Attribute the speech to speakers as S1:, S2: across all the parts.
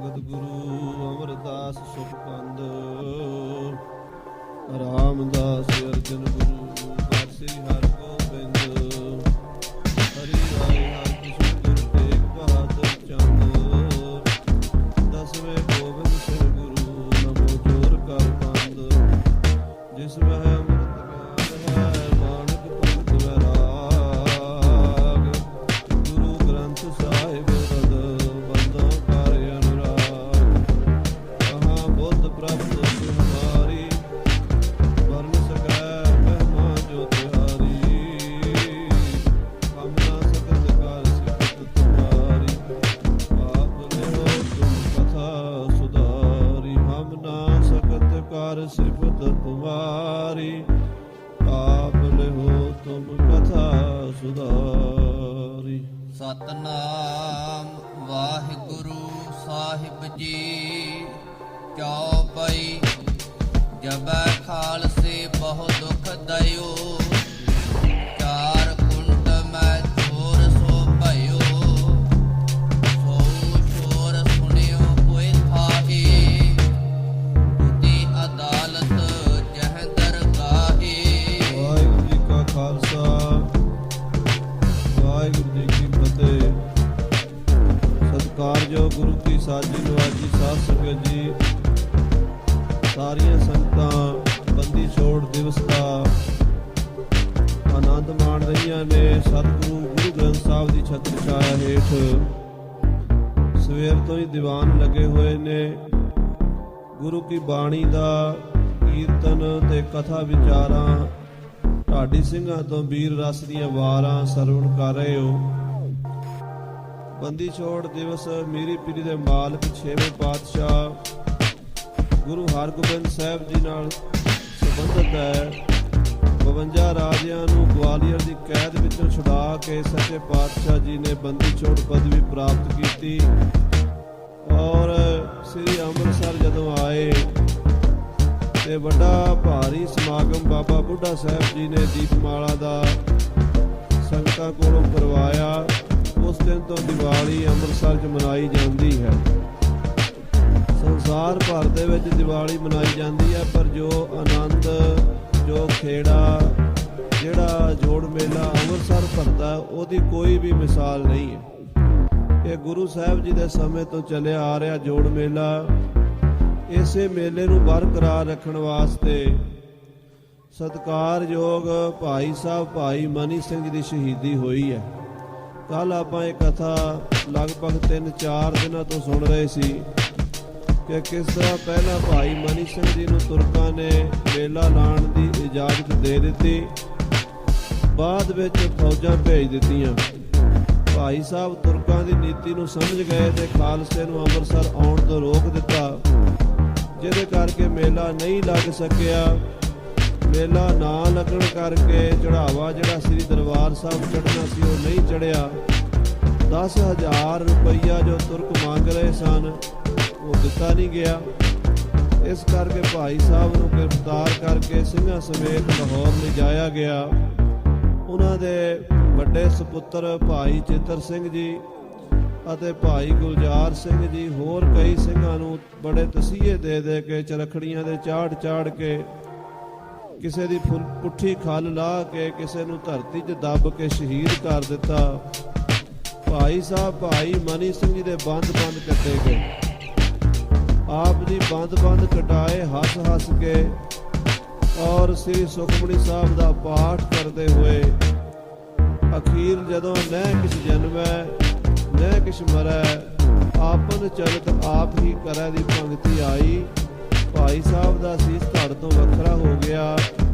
S1: ਅੰਗਦ ਗੁਰੂ ਅਮਰਦਾਸ ਸੁਖਕੰਦ ਰਾਮਦਾਸ ਅਰਜਨ ਗੁਰੂ ਬਾਦ ਸ੍ਰੀ ਹਰਿਗੋਬਿੰਦ ਹਰੀ ਰਾਏ ਹਰਿ ਕ੍ਰਿਸ਼ਨ ਗੁਰੂ ਤੇਗ ਬਹਾਦਰ ਚੰਦ ਦਸਵੇਂ ਗੋਬਿੰਦ ਸਿੰਘ ਗੁਰੂ ਨਮੋ ਜੋਰ ਕਰ ਬੰਦ ਜਿਸ ਵਹਿ ਅੰਮ੍ਰਿਤ ਗਿਆਨ ਹੈ ਨਾਨਕ ਭਗਤ ਵੈਰਾਗ ਗੁਰੂ ਗ੍ਰੰਥ ਸਾਹਿਬ ਰਦ ਬੰਦਾ ਕਰ ਅਨੁਰਾਗ ਕਹਾਂ ਬੁੱਧ ਪ੍ਰਭ ਹਮਾਰੀ ਵਰਨ ਸਕੈ ਮਹਿਮਾ ਜੋ ਤਿਹਾਰੀ ਹਮ ਨਾ ਸਕਤ ਕਰ ਸਿਫਤ ਤੁਮਾਰੀ ਆਪ ਲਿਓ ਤੁਮ ਕਥਾ ਸੁਧਾਰੀ ਹਮ ਨਾ ਸਕਤ ਕਰ ਸਿਫਤ ਤੁਮਾਰੀ ਆਪ ਲਿਓ ਤੁਮ ਕਥਾ ਸੁਧਾਰੀ।
S2: ਸਤਨਾਮ ਵਾਹਿਗੁਰੂ ਸਾਹਿਬ ਜੀ ਚੌਪਈ ਜਬੈ ਖਾਲਸੇ ਬਹੁ ਦੁਖ ਦਇਓ ਚਾਰ ਕੁੰਟ ਮੈਂ ਚੋਰ ਸੋ ਭਇਓ ਸੋ ਚੋਰ ਸੁਣਿਓ ਕੋਈ ਥਾਹੀ ਬੁੱਧੀ ਅਦਾਲਤ ਜਹ ਦਰਗਾਹੀ।
S1: ਵਾਹਿਗੁਰੂ ਜੀ ਕਾ ਖਾਲਸਾ ਵਾਹਿਗੁਰੂ ਜੀ ਕੀ ਫਤਿਹ। ਸਤਿਕਾਰਯੋਗ ਗੁਰੂ ਕੀ ਸਾਜੀ ਨਵਾਜੀ ਸਾਧ ਸੰਗਤ ਜੀ, ਸਾਰੀਆਂ ਸੰਗਤਾਂ ਬੰਦੀ ਛੋੜ ਦਿਵਸ ਦਾ ਆਨੰਦ ਮਾਣ ਰਹੀਆਂ ਨੇ। ਸਤਿਗੁਰੂ ਗੁਰੂ ਗ੍ਰੰਥ ਸਾਹਿਬ ਦੀ ਛਤਰ ਛਾਇਆ ਹੇਠ ਸਵੇਰ ਤੋਂ ਹੀ ਦੀਵਾਨ ਲੱਗੇ ਹੋਏ ਨੇ। ਗੁਰੂ ਕੀ ਬਾਣੀ ਦਾ ਕੀਰਤਨ ਤੇ ਕਥਾ ਵਿਚਾਰਾਂ ਢਾਡੀ ਸਿੰਘਾਂ ਤੋਂ ਵੀਰ ਰਸ ਦੀਆਂ ਵਾਰਾਂ ਸਰਵਣ ਕਰ ਰਹੇ ਹੋ। ਬੰਦੀ ਛੋੜ ਦਿਵਸ ਮੀਰੀ ਪੀਰੀ ਦੇ ਮਾਲਕ 6ਵੇਂ ਪਾਤਸ਼ਾਹ ਗੁਰੂ ਹਰਗੋਬਿੰਦ ਸਾਹਿਬ ਜੀ ਨਾਲ ਸੰਬੰਧਿਤ ਹੈ। 52 ਰਾਜਿਆਂ ਨੂੰ ਗਵਾਲੀਅਰ ਦੀ ਕੈਦ ਵਿੱਚੋਂ ਛੁਡਾ ਕੇ ਸੱਚੇ ਪਾਤਸ਼ਾਹ ਜੀ ਨੇ ਬੰਦੀ ਛੋੜ ਪਦਵੀ ਪ੍ਰਾਪਤ ਕੀਤੀ ਔਰ ਸ੍ਰੀ ਅੰਮ੍ਰਿਤਸਰ ਜਦੋਂ ਆਏ ਤੇ ਵੱਡਾ ਭਾਰੀ ਸਮਾਗਮ ਬਾਬਾ ਬੁੱਢਾ ਸਾਹਿਬ ਜੀ ਨੇ ਦੀਪਮਾਲਾ ਦਾ ਸੰਗਤਾਂ ਕੋਲੋਂ ਕਰਵਾਇਆ। ਉਸ ਦਿਨ ਤੋਂ ਦੀਵਾਲੀ ਅੰਮ੍ਰਿਤਸਰ 'ਚ ਮਨਾਈ ਜਾਂਦੀ ਹੈ। ਸੰਸਾਰ ਭਰ ਦੇ ਵਿੱਚ ਦੀਵਾਲੀ ਮਨਾਈ ਜਾਂਦੀ ਹੈ, ਪਰ ਜੋ ਆਨੰਦ, ਜੋ ਖੇੜਾ, ਜਿਹੜਾ ਜੋੜ ਮੇਲਾ ਅੰਮ੍ਰਿਤਸਰ ਭਰਦਾ ਉਹਦੀ ਕੋਈ ਵੀ ਮਿਸਾਲ ਨਹੀਂ ਹੈ। ਇਹ ਗੁਰੂ ਸਾਹਿਬ ਜੀ ਦੇ ਸਮੇਂ ਤੋਂ ਚੱਲਿਆ ਆ ਰਿਹਾ ਜੋੜ ਮੇਲਾ। ਇਸੇ ਮੇਲੇ ਨੂੰ ਬਰਕਰਾਰ ਰੱਖਣ ਵਾਸਤੇ ਸਤਿਕਾਰਯੋਗ ਭਾਈ ਸਾਹਿਬ ਭਾਈ ਮਨੀ ਸਿੰਘ ਜੀ ਦੀ ਸ਼ਹੀਦੀ ਹੋਈ ਹੈ। ਕੱਲ ਆਪਾਂ ਇਹ ਕਥਾ ਲਗਭਗ 3-4 ਦਿਨਾਂ ਤੋਂ ਸੁਣ ਰਹੇ ਸੀ ਕਿ ਕਿਸ ਤਰ੍ਹਾਂ ਪਹਿਲਾਂ ਭਾਈ ਮਨੀ ਸਿੰਘ ਜੀ ਨੂੰ ਤੁਰਕਾਂ ਨੇ ਮੇਲਾ ਲਾਉਣ ਦੀ ਇਜਾਜ਼ਤ ਦੇ ਦਿੱਤੀ, ਬਾਅਦ ਵਿੱਚ ਫੌਜਾਂ ਭੇਜ ਦਿੱਤੀਆਂ। ਭਾਈ ਸਾਹਿਬ ਤੁਰਕਾਂ ਦੀ ਨੀਤੀ ਨੂੰ ਸਮਝ ਗਏ ਤੇ ਖਾਲਸੇ ਨੂੰ ਅੰਮ੍ਰਿਤਸਰ ਆਉਣ ਤੋਂ ਰੋਕ ਦਿੱਤਾ, ਜਿਹਦੇ ਕਰਕੇ ਮੇਲਾ ਨਹੀਂ ਲੱਗ ਸਕਿਆ। ਮੇਲਾ ਨਾ ਲੱਗਣ ਕਰਕੇ ਚੜਾਵਾ ਜਿਹੜਾ ਸ੍ਰੀ ਦਰਬਾਰ ਸਾਹਿਬ ਚੜ੍ਹਨਾ ਸੀ ਉਹ ਨਹੀਂ ਚੜ੍ਹਿਆ। 10,000 ਰੁਪਈਆ ਜੋ ਤੁਰਕ ਮੰਗ ਰਹੇ ਸਨ ਉਹ ਦਿੱਤਾ ਨਹੀਂ ਗਿਆ। ਇਸ ਕਰਕੇ ਭਾਈ ਸਾਹਿਬ ਨੂੰ ਗ੍ਰਿਫਤਾਰ ਕਰਕੇ ਸਿੰਘਾਂ ਸਮੇਤ ਲਾਹੌਰ ਲਿਜਾਇਆ ਗਿਆ। ਉਹਨਾਂ ਦੇ ਵੱਡੇ ਸੁਪੁੱਤਰ ਭਾਈ ਚੇਤਰ ਸਿੰਘ ਜੀ ਅਤੇ ਭਾਈ ਗੁਲਜ਼ਾਰ ਸਿੰਘ ਜੀ ਹੋਰ ਕਈ ਸਿੰਘਾਂ ਨੂੰ ਬੜੇ ਤਸੀਹੇ ਦੇ ਕੇ ਚਰਖੜੀਆਂ ਦੇ ਚਾੜ ਕੇ ਕਿਸੇ ਦੀ ਪੁੱਠੀ ਖੱਲ ਲਾ ਕੇ ਕਿਸੇ ਨੂੰ ਧਰਤੀ 'ਚ ਦੱਬ ਕੇ ਸ਼ਹੀਦ ਕਰ ਦਿੱਤਾ। ਭਾਈ ਸਾਹਿਬ ਭਾਈ ਮਨੀ ਸਿੰਘ ਜੀ ਦੇ ਬੰਦ ਕੱਟੇ ਗਏ। ਆਪ ਜੀ ਬੰਦ ਕਟਾਏ ਹੱਸ ਕੇ ਔਰ ਸ੍ਰੀ ਸੁਖਮਨੀ ਸਾਹਿਬ ਦਾ ਪਾਠ ਕਰਦੇ ਹੋਏ ਅਖੀਰ ਜਦੋਂ ਨਹਿ ਕਿਛ ਜਨਮੈ ਨਹਿ ਕਿਛ ਮਰੈ ਆਪਨ ਚਲਤ ਆਪ ਹੀ ਕਰੈ ਦੀ ਪੰਕਤੀ ਆਈ। ਭਾਈ ਸਾਹਿਬ ਦਾ ਸੀਸ ਧੜ ਤੋਂ ਵੱਖਰਾ ਹੋ ਗਿਆ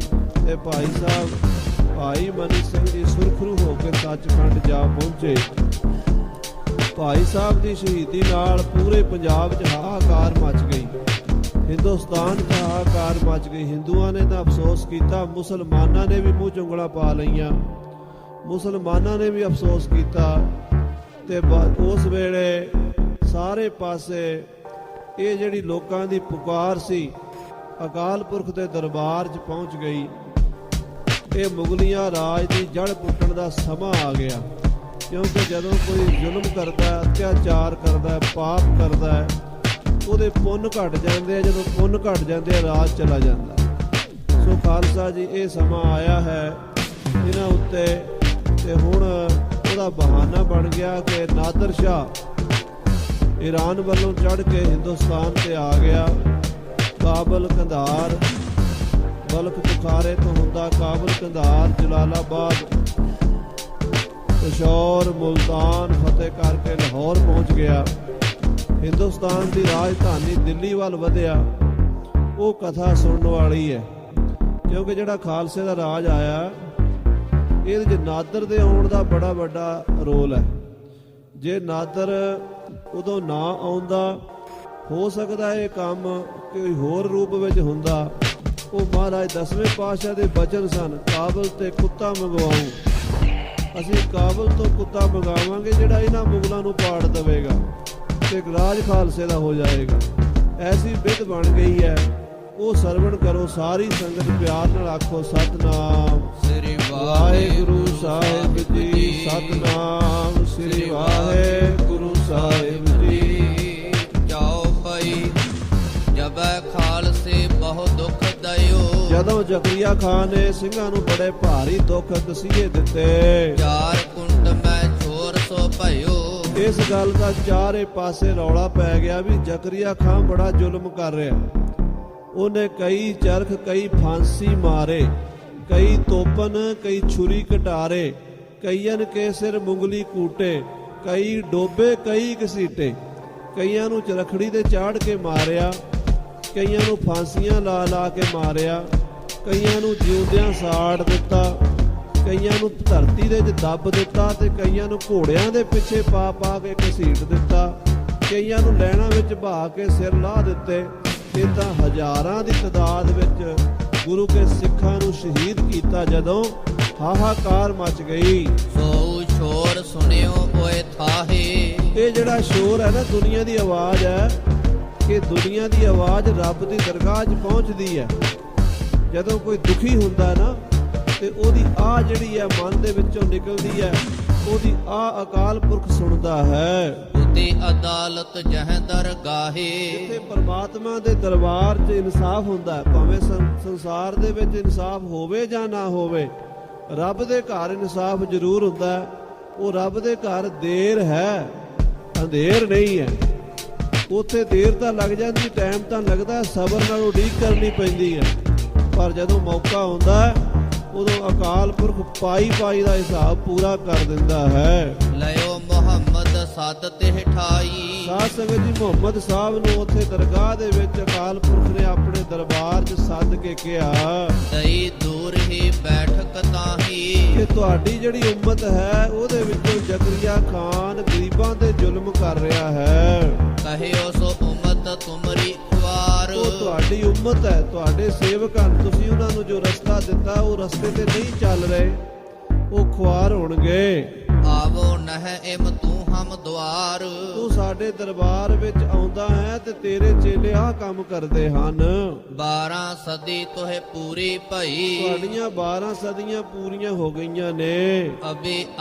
S1: ਤੇ ਭਾਈ ਸਾਹਿਬ ਭਾਈ ਮਨੀ ਸਿੰਘ ਜੀ ਸੁਰਖਰੂ ਹੋ ਕੇ ਸੱਚਖੰਡ ਜਾ ਪਹੁੰਚੇ। ਭਾਈ ਸਾਹਿਬ ਦੀ ਸ਼ਹੀਦੀ ਨਾਲ ਪੂਰੇ ਪੰਜਾਬ 'ਚ ਹਾਹਾਕਾਰ ਮਚ ਗਈ, ਹਿੰਦੁਸਤਾਨ 'ਚ ਹਾਹਾਕਾਰ ਮਚ ਗਈ। ਹਿੰਦੂਆਂ ਨੇ ਤਾਂ ਅਫਸੋਸ ਕੀਤਾ, ਮੁਸਲਮਾਨਾਂ ਨੇ ਵੀ ਮੂੰਹ ਚੁੰਗਲਾ ਪਾ ਲਈਆਂ, ਮੁਸਲਮਾਨਾਂ ਨੇ ਵੀ ਅਫਸੋਸ ਕੀਤਾ ਤੇ ਉਸ ਵੇਲੇ ਸਾਰੇ ਪਾਸੇ ਇਹ ਜਿਹੜੀ ਲੋਕਾਂ ਦੀ ਪੁਕਾਰ ਸੀ ਅਕਾਲ ਪੁਰਖ ਦੇ ਦਰਬਾਰ 'ਚ ਪਹੁੰਚ ਗਈ। ਇਹ ਮੁਗਲੀਆਂ ਰਾਜ ਦੀ ਜੜ ਪੁੱਟਣ ਦਾ ਸਮਾਂ ਆ ਗਿਆ। ਕਿਉਂਕਿ ਜਦੋਂ ਕੋਈ ਜ਼ੁਲਮ ਕਰਦਾ, ਅਤਿਆਚਾਰ ਕਰਦਾ, ਪਾਪ ਕਰਦਾ ਉਹਦੇ ਪੁੰਨ ਘਟ ਜਾਂਦੇ ਆ। ਜਦੋਂ ਪੁੰਨ ਘਟ ਜਾਂਦੇ ਆ ਰਾਜ ਚਲਾ ਜਾਂਦਾ। ਸੋ ਖਾਲਸਾ ਜੀ ਇਹ ਸਮਾਂ ਆਇਆ ਹੈ ਇਹਨਾਂ ਉੱਤੇ, ਤੇ ਹੁਣ ਉਹਦਾ ਬਹਾਨਾ ਬਣ ਗਿਆ ਕਿ ਨਾਦਰ ਸ਼ਾਹ ਈਰਾਨ ਵੱਲੋਂ ਚੜ੍ਹ ਕੇ ਹਿੰਦੁਸਤਾਨ ਤੇ ਆ ਗਿਆ। ਕਾਬਲ, ਕੰਧਾਰ, ਬਲਖ ਬੁਖਾਰੇ ਤੋਂ ਹੁੰਦਾ ਕਾਬਲ, ਕੰਧਾਰ, ਜਲਾਲਾਬਾਦ, ਪਿਸ਼ੌਰ, ਮੁਲਤਾਨ ਫਤਿਹ ਕਰਕੇ ਲਾਹੌਰ ਪਹੁੰਚ ਗਿਆ। ਹਿੰਦੁਸਤਾਨ ਦੀ ਰਾਜਧਾਨੀ ਦਿੱਲੀ ਵੱਲ ਵਧਿਆ। ਉਹ ਕਥਾ ਸੁਣਨ ਵਾਲੀ ਹੈ, ਕਿਉਂਕਿ ਜਿਹੜਾ ਖਾਲਸੇ ਦਾ ਰਾਜ ਆਇਆ ਇਹਦੇ 'ਚ ਨਾਦਰ ਦੇ ਆਉਣ ਦਾ ਬੜਾ ਵੱਡਾ ਰੋਲ ਹੈ। ਜੇ ਨਾਦਰ ਉਦੋਂ ਨਾ ਆਉਂਦਾ, ਹੋ ਸਕਦਾ ਇਹ ਕੰਮ ਕੋਈ ਹੋਰ ਰੂਪ ਵਿੱਚ ਹੁੰਦਾ। ਉਹ ਮਹਾਰਾਜ 10ਵੇਂ ਪਾਤਸ਼ਾਹ ਦੇ ਬਚਨ ਸਨ, ਕਾਬਲ ਤੇ ਕੁੱਤਾ ਮੰਗਵਾਉ। ਅਸੀਂ ਕਾਬਲ ਤੋਂ ਕੁੱਤਾ ਮੰਗਾਵਾਂਗੇ ਜਿਹੜਾ ਇਹਨਾਂ ਮੁਗਲਾਂ ਨੂੰ ਪਾੜ ਦੇਵੇਗਾ ਤੇ ਰਾਜ ਖਾਲਸੇ ਦਾ ਹੋ ਜਾਏਗਾ। ਐਸੀ ਬਿਧ ਬਣ ਗਈ ਹੈ। ਉਹ ਸਰਵਣ ਕਰੋ ਸਾਰੀ ਸੰਗਤ, ਪਿਆਰ ਨਾਲ ਆਖੋ ਸਤਨਾਮ
S2: ਸ੍ਰੀ
S1: ਵਾਹਿਗੁਰੂ ਸਾਹਿਬ ਜੀ। ਸਤਨਾਮ ਸ੍ਰੀ ਵਾਹਿਗੁਰੂ ਸਾਹਿਬ ਜੀ।
S2: ਜਾਓ ਪਈ ਜਬੈ ਖਾਲਸੇ ਬਹੁ ਦੁਖ ਦਇਓ।
S1: ਜਦੋਂ ਜ਼ਕਰੀਆ ਖਾਨ ਨੇ ਸਿੰਘਾਂ ਨੂੰ ਬੜੇ ਭਾਰੀ ਦੁੱਖ ਤਸੀਹੇ ਦਿੱਤੇ,
S2: ਚਾਰ ਕੁੰਡ ਮੈਂ ਛੋਰ ਸੋ ਭਇਓ।
S1: ਇਸ ਗੱਲ ਦਾ ਚਾਰੇ ਪਾਸੇ ਰੌਲਾ ਪੈ ਗਿਆ ਵੀ ਜ਼ਕਰੀਆ ਖਾਨ ਬੜਾ ਜ਼ੁਲਮ ਕਰ ਰਿਹਾ। ਉਹਨੇ ਕਈ ਚਰਖ, ਕਈ ਫਾਂਸੀ ਮਾਰੇ, ਕਈ ਤੋਪਨ, ਕਈ ਛੁਰੀ ਕਟਾਰੇ, ਕਈਆਂ ਕੇ ਸਿਰ ਮੁੰਗਲੀ ਕੂਟੇ, ਕਈ ਡੋਬੇ, ਕਈ ਘਸੀਟੇ, ਕਈਆਂ ਨੂੰ ਚਰਖੜੀ ਤੇ ਚਾੜ ਕੇ ਮਾਰਿਆ, ਕਈਆਂ ਨੂੰ ਫਾਂਸੀਆਂ ਲਾ ਲਾ ਕੇ ਮਾਰਿਆ, ਕਈਆਂ ਨੂੰ ਜਿਉਂਦਿਆਂ ਸਾੜ ਦਿੱਤਾ, ਕਈਆਂ ਨੂੰ ਧਰਤੀ ਦੇ ਵਿੱਚ ਦੱਬ ਦਿੱਤਾ ਤੇ ਕਈਆਂ ਨੂੰ ਘੋੜਿਆਂ ਦੇ ਪਿੱਛੇ ਪਾ ਪਾ ਕੇ ਘਸੀਟ ਦਿੱਤਾ, ਕਈਆਂ ਨੂੰ ਲੈਣਾ ਵਿੱਚ ਬਹਾ ਕੇ ਸਿਰ ਲਾਹ ਦਿੱਤੇ। ਇਹ ਤਾਂ ਹਜ਼ਾਰਾਂ ਦੀ ਤਾਦਾਦ ਵਿੱਚ ਗੁਰੂ ਕੇ ਸਿੱਖਾਂ ਨੂੰ ਸ਼ਹੀਦ ਕੀਤਾ। ਜਦੋਂ ਹਾਹਾਕਾਰ ਮਚ ਗਈ,
S2: ਸੋ ਸ਼ੋਰ ਸੁਣਿਓ ਓਏ ਥਾਹੇ।
S1: ਇਹ ਜਿਹੜਾ ਸ਼ੋਰ ਹੈ ਨਾ, ਦੁਨੀਆ ਦੀ ਆਵਾਜ਼ ਹੈ ਕਿ ਦੁਨੀਆ ਦੀ ਆਵਾਜ਼ ਰੱਬ ਦੀ ਦਰਗਾਹ 'ਚ ਪਹੁੰਚਦੀ ਹੈ। ਜਦੋਂ ਕੋਈ ਦੁਖੀ ਹੁੰਦਾ ਨਾ ਤੇ ਉਹਦੀ ਆਹ ਜਿਹੜੀ ਹੈ ਮਨ ਦੇ ਵਿੱਚੋਂ ਨਿਕਲਦੀ ਹੈ, ਉਹਦੀ ਆਹ ਅਕਾਲ ਪੁਰਖ ਸੁਣਦਾ ਹੈ।
S2: ਉਤੇ ਅਦਾਲਤ ਜਹ ਦਰਗਾਹੇ।
S1: ਜਿੱਥੇ ਪਰਮਾਤਮਾ ਦੇ ਦਰਬਾਰ 'ਚ ਇਨਸਾਫ ਹੁੰਦਾ ਹੈ, ਭਾਵੇਂ ਸੰਸਾਰ ਦੇ ਵਿੱਚ ਇਨਸਾਫ ਹੋਵੇ ਜਾਂ ਨਾ ਹੋਵੇ, ਰੱਬ ਦੇ ਘਰ ਇਨਸਾਫ ਜ਼ਰੂਰ ਹੁੰਦਾ ਹੈ। ਉਹ ਰੱਬ ਦੇ ਘਰ ਦੇਰ ਹੈ, ਅੰਧੇਰ ਨਹੀਂ ਹੈ। ਉੱਥੇ ਦੇਰ ਤਾਂ ਲੱਗ ਜਾਂਦੀ, ਟਾਈਮ ਤਾਂ ਲੱਗਦਾ, ਸਬਰ ਨਾਲ ਉਡੀਕ ਕਰਨੀ ਪੈਂਦੀ ਹੈ। ਪਰ ਜਦੋਂ ਮੌਕਾ ਆਉਂਦਾ ਹੈ ਉਦੋਂ ਅਕਾਲ ਪੁਰਖ ਪਾਈ ਪਾਈ ਦਾ ਹਿਸਾਬ ਪੂਰਾ ਕਰ ਦਿੰਦਾ ਹੈ।
S2: ਲਿਓ ਮੁਹੰਮਦ ਸਦ ਤੇ ਠਾਈ।
S1: ਸਾਧ ਸੰਗਤ ਜੀ, ਮੁਹੰਮਦ ਸਾਹਿਬ ਨੂੰ ਉੱਥੇ ਦਰਗਾਹ ਦੇ ਵਿੱਚ ਅਕਾਲ ਪੁਰਖ ਨੇ ਆਪਣੇ ਦਰਬਾਰ 'ਚ ਸੱਦ ਕੇ ਕਿਹਾ,
S2: ਦਈ ਦੂਰ ਹੀ ਬੈਠਕ ਤਾਹੀ।
S1: ਕਿ ਤੁਹਾਡੀ ਜਿਹੜੀ ਉਮਤ ਹੈ ਉਹਦੇ ਵਿੱਚੋਂ ਜ਼ਕਰੀਆ ਖਾਨ ਗਰੀਬਾਂ ਤੇ ਜ਼ੁਲਮ ਕਰ ਰਿਹਾ ਹੈ।
S2: ਕਹਿਓ ਸੋ ਉਮਤ ਤੁਮਰੀ ਖਵਾਰ।
S1: ਉਹ ਤੁਹਾਡੀ ਉਮਤ ਹੈ, ਤੁਹਾਡੇ ਸੇਵਕ ਹਨ। ਤੁਸੀਂ ਉਹਨਾਂ ਨੂੰ ਜੋ ਰਸਤਾ ਦਿੱਤਾ ਉਹ ਰਸਤੇ ਤੇ ਨਹੀਂ ਚੱਲ ਰਹੇ, ਉਹ ਖੁਆਰ ਹੋਣਗੇ।
S2: ਆਵੋ ਨਹ ਇਮ ਤੂੰ ਹਮ ਦੁਆਰ।
S1: ਤੂੰ ਸਾਡੇ ਦਰਬਾਰ ਵਿੱਚ ਆਉਂਦਾ ਹੈ ਤੇ ਤੇਰੇ ਚੇਲੇ ਆਹ ਕੰਮ ਕਰਦੇ ਹਨ।
S2: 12 ਸਦੀ ਤੋਹਿ ਪੂਰੀ ਭਈ।
S1: ਤੁਹਾਡੀਆਂ 12 ਸਦੀਆਂ ਪੂਰੀਆਂ ਹੋ ਗਈਆਂ ਨੇ।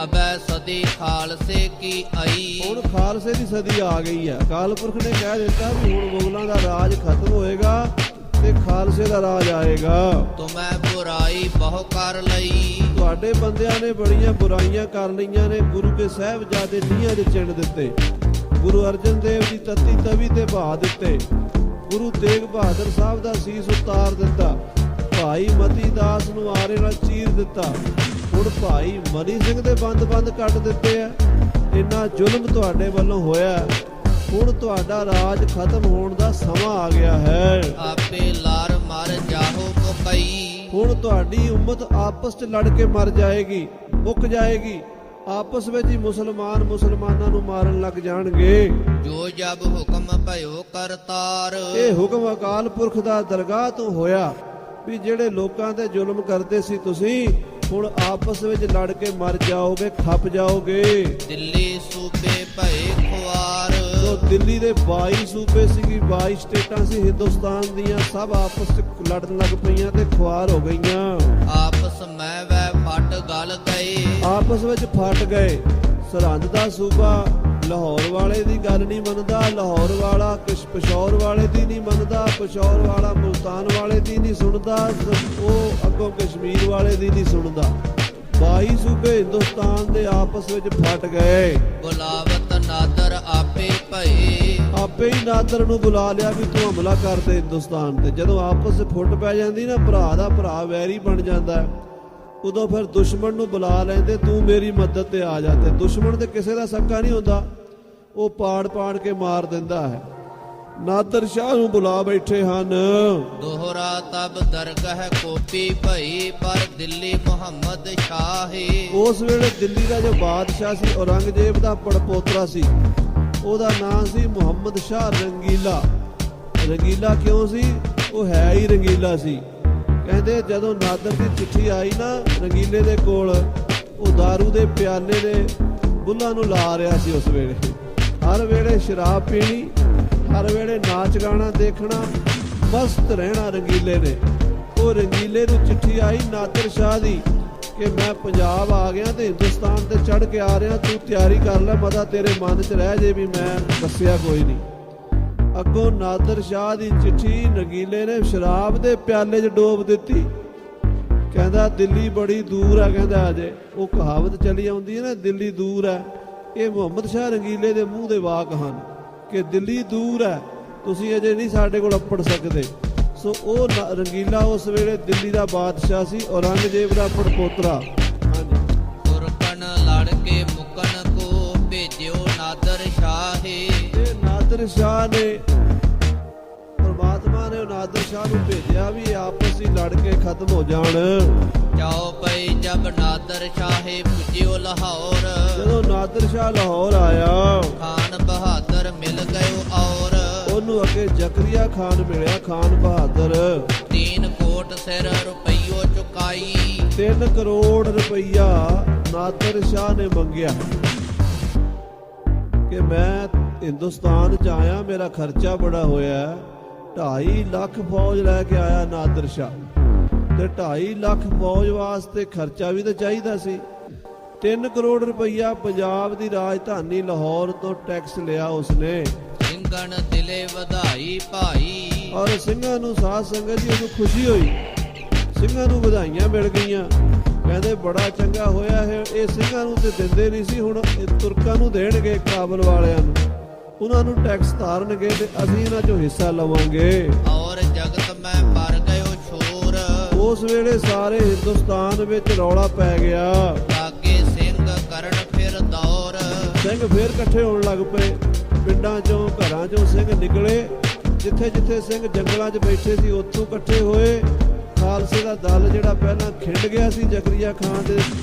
S2: ਅਬੈ ਸਦੀ ਖਾਲਸੇ ਕੀ ਆਈ।
S1: ਹੁਣ ਖਾਲਸੇ ਦੀ ਸਦੀ ਆ ਗਈ ਹੈ। ਅਕਾਲ ਪੁਰਖ ਨੇ ਕਹਿ ਦਿੱਤਾ ਵੀ ਹੁਣ ਮੁਗਲਾਂ ਦਾ ਰਾਜ ਖਤਮ ਹੋਏਗਾ ਤੇ ਖਾਲਸੇ ਦਾ ਰਾਜ ਆਏਗਾ।
S2: ਤੁਮੈ ਬੁਰਾਈ ਬਹੁ ਕਰ ਲਈ।
S1: ਤੁਹਾਡੇ ਬੰਦਿਆਂ ਨੇ ਬੜੀਆਂ ਬੁਰਾਈਆਂ ਕਰ ਲਈਆਂ ਨੇ। ਗੁਰੂ ਕੇ ਸਾਹਿਬਜ਼ਾਦੇ ਨੀਹਾਂ 'ਚ ਚਿਣ ਦਿੱਤੇ, ਗੁਰੂ ਅਰਜਨ ਦੇਵ ਦੀ ਤੱਤੀ ਤਵੀ ਤੇ ਬਹਾ ਦਿੱਤੇ, ਗੁਰੂ ਤੇਗ ਬਹਾਦਰ ਸਾਹਿਬ ਦਾ ਸੀਸ ਉਤਾਰ ਦਿੱਤਾ, ਭਾਈ ਮਤੀ ਦਾਸ ਨੂੰ ਆਰੇ ਨਾਲ ਚੀਰ ਦਿੱਤਾ, ਹੁਣ ਭਾਈ ਮਨੀ ਸਿੰਘ ਦੇ ਬੰਦ ਕੱਟ ਦਿੱਤੇ ਆ। ਇੰਨਾ ਜ਼ੁਲਮ ਤੁਹਾਡੇ ਵੱਲੋਂ ਹੋਇਆ। ਹੁਣ ਤੁਹਾਡਾ ਰਾਜ ਖਤਮ ਹੋਣ ਦਾ ਸਮਾਂ ਆ ਗਿਆ ਹੈ।
S2: ਆਪੇ ਲਾਰ ਮਰ ਜਾਹੋ ਮੁਕਈ।
S1: ਹੁਣ ਤੁਹਾਡੀ ਉਮਤ ਆਪਸ 'ਚ ਲੜ ਕੇ ਮਰ ਜਾਏਗੀ, ਮੁੱਕ ਜਾਏਗੀ। ਆਪਸ ਵਿੱਚ ਹੀ ਮੁਸਲਮਾਨਾਂ ਨੂੰ ਮਾਰਨ ਲੱਗ ਜਾਣਗੇ।
S2: ਜੋ ਜਬ ਹੁਕਮ ਭਇਓ ਕਰਤਾਰ।
S1: ਇਹ ਹੁਕਮ ਅਕਾਲ ਪੁਰਖ ਦਾ ਦਰਗਾਹ ਤੋਂ ਹੋਇਆ ਵੀ ਜਿਹੜੇ ਲੋਕਾਂ ਤੇ ਜ਼ੁਲਮ ਕਰਦੇ ਸੀ ਤੁਸੀਂ, ਹੁਣ ਆਪਸ ਵਿੱਚ ਲੜ ਕੇ ਮਰ ਜਾਓਗੇ, ਖੱਪ ਜਾਓਗੇ।
S2: ਦਿੱਲੀ ਸੂਬੇ ਭਏ ਖੁਆਰ।
S1: ਸੋ ਦਿੱਲੀ ਦੇ 22 ਸੂਬੇ ਸੀਗੀ, 22 ਸਟੇਟਾਂ ਸੀ ਹਿੰਦੁਸਤਾਨ ਦੀਆਂ, ਸਭ ਆਪਸ ਵਿੱਚ ਲੜਨ ਲੱਗ ਪਈਆਂ ਤੇ ਖੁਆਰ ਹੋ ਗਈਆਂ।
S2: ਆਪਸ ਮੈਂ ਵੈ ਫਟ ਗਲ ਗਏ।
S1: ਆਪਸ ਵਿੱਚ ਫਟ ਗਏ। ਸਰਹੰਦ ਦਾ ਸੂਬਾ ਲਾਹੌਰ ਵਾਲੇ ਦੀ ਗੱਲ ਨਹੀਂ ਮੰਨਦਾ, ਲਾਹੌਰ ਵਾਲਾ ਪਿਸ਼ੌਰ ਵਾਲੇ ਦੀ ਨਹੀਂ ਮੰਨਦਾ, ਪਿਸ਼ੌਰ ਵਾਲਾ ਮੁਲਤਾਨ ਵਾਲੇ ਦੀ ਨਹੀਂ ਸੁਣਦਾ, ਉਹ ਅੱਗੋਂ ਕਸ਼ਮੀਰ ਵਾਲੇ ਦੀ ਨਹੀਂ ਸੁਣਦਾ। 22 ਸੂਬੇ ਹਿੰਦੁਸਤਾਨ ਦੇ ਆਪਸ ਵਿੱਚ ਫਟ ਗਏ।
S2: ਬੁਲਾਵਤ ਨਾਦਰ ਆਪੇ ਭਏ,
S1: ਆਪੇ ਹੀ ਨਾਦਰ ਨੂੰ ਬੁਲਾ ਲਿਆ ਵੀ ਤੂੰ ਹਮਲਾ ਕਰ ਦੇ ਹਿੰਦੁਸਤਾਨ ਤੇ। ਜਦੋਂ ਆਪਸ ਵਿੱਚ ਫੁੱਟ ਪੈ ਜਾਂਦੀ ਨਾ, ਭਰਾ ਦਾ ਭਰਾ ਵੈਰੀ ਬਣ ਜਾਂਦਾ, ਉਦੋਂ ਫਿਰ ਦੁਸ਼ਮਣ ਨੂੰ ਬੁਲਾ ਲੈਂਦੇ, ਤੂੰ ਮੇਰੀ ਮਦਦ ਤੇ ਆ ਜਾ। ਤੇ ਦੁਸ਼ਮਣ ਤੇ ਕਿਸੇ ਦਾ ਸਕਾ ਨਹੀਂ ਹੁੰਦਾ, ਉਹ ਪਾੜ ਪਾੜ ਕੇ ਮਾਰ ਦਿੰਦਾ ਹੈ। ਨਾਦਰ ਸ਼ਾਹ ਨੂੰ ਬੁਲਾ ਬੈਠੇ ਹਨ।
S2: ਦੋਹਰਾ ਤਬ ਦਰਗਹ ਕੋਪੀ ਭਈ, ਪਰ ਦਿੱਲੀ ਮੁਹੰਮਦ ਸ਼ਾਹੇ।
S1: ਉਸ ਵੇਲੇ ਦਿੱਲੀ ਦਾ ਜੋ ਬਾਦਸ਼ਾਹ ਸੀ, ਔਰੰਗਜ਼ੇਬ ਦਾ ਪੜਪੋਤਰਾ ਸੀ, ਉਹਦਾ ਨਾਮ ਸੀ ਮੁਹੰਮਦ ਸ਼ਾਹ ਰੰਗੀਲਾ। ਰੰਗੀਲਾ ਕਿਉਂ ਸੀ? ਉਹ ਹੈ ਹੀ ਰੰਗੀਲਾ ਸੀ। ਕਹਿੰਦੇ ਜਦੋਂ ਨਾਦਰ ਦੀ ਚਿੱਠੀ ਆਈ ਨਾ ਰੰਗੀਲੇ ਦੇ ਕੋਲ, ਉਹ दारू ਦੇ ਪਿਆਲੇ ਦੇ ਬੁੱਲਾਂ ਨੂੰ ਲਾ ਰਿਹਾ ਸੀ। ਉਸ ਵੇਲੇ ਹਰ ਵੇਲੇ ਸ਼ਰਾਬ ਪੀਣੀ, ਹਰ ਵੇਲੇ ਨਾਚ ਗਾਣਾ ਦੇਖਣਾ, ਮਸਤ ਰਹਿਣਾ ਰੰਗੀਲੇ ਨੇ। ਉਹ ਰੰਗੀਲੇ ਨੂੰ ਚਿੱਠੀ ਆਈ ਨਾਦਰ ਸ਼ਾਹ ਦੀ ਕਿ ਮੈਂ ਪੰਜਾਬ ਆ ਗਿਆ ਤੇ ਹਿੰਦੁਸਤਾਨ ਤੇ ਚੜ੍ਹ ਕੇ ਆ ਰਿਹਾ, ਤੂੰ ਤਿਆਰੀ ਕਰ ਲੈ, ਮਤਾ ਤੇਰੇ ਮਨ 'ਚ ਰਹਿ ਜੇ ਵੀ ਮੈਂ ਦੱਸਿਆ ਕੋਈ ਨਹੀਂ। ਅੱਗੋਂ ਨਾਦਰ ਸ਼ਾਹ ਦੀ ਚਿੱਠੀ ਰੰਗੀਲੇ ਨੇ ਸ਼ਰਾਬ ਦੇ ਪਿਆਲੇ 'ਚ ਡੋਬ ਦਿੱਤੀ। ਕਹਿੰਦਾ ਦਿੱਲੀ ਬੜੀ ਦੂਰ ਆ, ਕਹਿੰਦਾ ਅਜੇ। ਉਹ ਕਹਾਵਤ ਚਲੀ ਆਉਂਦੀ ਹੈ ਨਾ, ਦਿੱਲੀ ਦੂਰ ਹੈ। ਇਹ ਮੁਹੰਮਦ ਸ਼ਾਹ ਰੰਗੀਲੇ ਦੇ ਮੂੰਹ ਦੇ ਵਾਕ ਹਨ ਕਿ ਦਿੱਲੀ ਦੂਰ ਹੈ, ਤੁਸੀਂ ਅਜੇ ਨਹੀਂ ਸਾਡੇ ਕੋਲ ਅੱਪੜ ਸਕਦੇ। ਸੋ ਉਹ ਰੰਗੀਲਾ ਉਸ ਵੇਲੇ ਦਿੱਲੀ ਦਾ ਬਾਦਸ਼ਾਹ ਸੀ, ਔਰੰਗਜ਼ੇਬ ਦਾ ਪੜਪੋਤਰਾ। ਹਾਂਜੀ।
S2: ਤੁਰਕਨ ਲੜ ਕੇ ਮੁਕਨ ਕੋ ਭੇਜਿਓ ਨਾਦਰ ਸ਼ਾਹੇ।
S1: ਇਹ ਨਾਦਰ ਸ਼ਾਹ ਨੇ, ਪਰਮਾਤਮਾ ਨੇ ਨਾਦਰ ਸ਼ਾਹ ਨੂੰ ਭੇਜਿਆ ਵੀ ਆਪਸ ਵਿੱਚ ਲੜ ਕੇ ਖਤਮ ਹੋ ਜਾਣ।
S2: ਜਾਓ ਪਈ ਜਬ ਨਾਦਰ ਸ਼ਾਹੇ ਪੁੱਜਿਓ ਲਾਹੌਰ।
S1: ਜਦੋਂ ਨਾਦਰ ਸ਼ਾਹ ਲਾਹੌਰ ਆਇਆ,
S2: ਖਾਨ ਬਹਾਦਰ ਮਿਲ ਗਇਓ ਔਰ।
S1: ਉਹਨੂੰ ਅੱਗੇ ਜ਼ਕਰੀਆ ਖਾਨ ਮਿਲਿਆ, ਖਾਨ ਬਹਾਦਰ।
S2: 3 ਕੋਟ ਸਿਰ ਰੁਪਈਓ ਚੁਕਾਈ।
S1: 3 ਕਰੋੜ ਰੁਪਈਆ ਨਾਦਰ ਸ਼ਾਹ ਨੇ ਮੰਗਿਆ ਕਿ ਮੈਂ ਹਿੰਦੁਸਤਾਨ 'ਚ ਆਇਆ, ਮੇਰਾ ਖਰਚਾ ਬੜਾ ਹੋਇਆ। 2.5 ਲੱਖ ਫੌਜ ਲੈ ਕੇ ਆਇਆ ਨਾਦਰ ਸ਼ਾਹ, ਤੇ 2.5 ਲੱਖ ਫੌਜ ਵਾਸਤੇ ਖਰਚਾ ਵੀ ਤਾਂ ਚਾਹੀਦਾ ਸੀ। 3 ਕਰੋੜ ਰੁਪਈਆ ਪੰਜਾਬ ਦੀ ਰਾਜਧਾਨੀ ਲਾਹੌਰ ਤੋਂ ਟੈਕਸ ਲਿਆ ਉਸਨੇ।
S2: ਸਿੰਘਨ ਦਿਲੇ ਵਧਾਈ ਭਾਈ।
S1: ਔਰ ਸਿੰਘਾਂ ਨੂੰ ਸਾਧ ਸੰਗਤ ਜੀ ਉਹਨੂੰ ਖੁਸ਼ੀ ਹੋਈ, ਸਿੰਘਾਂ ਨੂੰ ਵਧਾਈਆਂ ਮਿਲ ਗਈਆਂ। ਕਹਿੰਦੇ ਬੜਾ ਚੰਗਾ ਹੋਇਆ ਹੈ। ਇਹ ਸਿੰਘਾਂ ਨੂੰ ਤੇ ਦਿੰਦੇ ਨਹੀਂ ਸੀ, ਹੁਣ ਇਹ ਤੁਰਕਾਂ ਨੂੰ ਦੇਣਗੇ, ਕਾਬਲ ਵਾਲਿਆਂ ਨੂੰ, ਉਹਨਾਂ ਨੂੰ ਟੈਕਸ ਤਾਰਨਗੇ ਤੇ ਅਸੀਂ ਇਹਨਾਂ 'ਚੋਂ ਹਿੱਸਾ ਲਵਾਂਗੇ।
S2: ਔਰ ਜਗਤ ਮੈਂ ਪਰ ਗਇਓ ਛੋਰ।
S1: ਉਸ ਵੇਲੇ ਸਾਰੇ ਹਿੰਦੁਸਤਾਨ ਵਿੱਚ ਰੌਲਾ ਪੈ ਗਿਆ।
S2: ਲਾਗੇ ਸਿੰਘ ਕਰਨ ਫਿਰ ਦੌਰ।
S1: ਸਿੰਘ ਫੇਰ ਇਕੱਠੇ ਹੋਣ ਲੱਗ ਪਏ, ਪਿੰਡਾਂ 'ਚੋਂ ਘਰਾਂ 'ਚੋਂ ਸਿੰਘ ਨਿਕਲੇ। ਜਿੱਥੇ ਜਿੱਥੇ ਸਿੰਘ ਜੰਗਲਾਂ 'ਚ ਬੈਠੇ ਸੀ ਉੱਥੋਂ ਇਕੱਠੇ ਹੋਏ। ਖਾਲਸੇ ਦਾ ਦਲ ਜਿਹੜਾ ਪਹਿਲਾਂ ਖਿੰਡ ਗਿਆ ਸੀ ਜ਼ਕਰੀਆ ਖਾਨ ਦੇ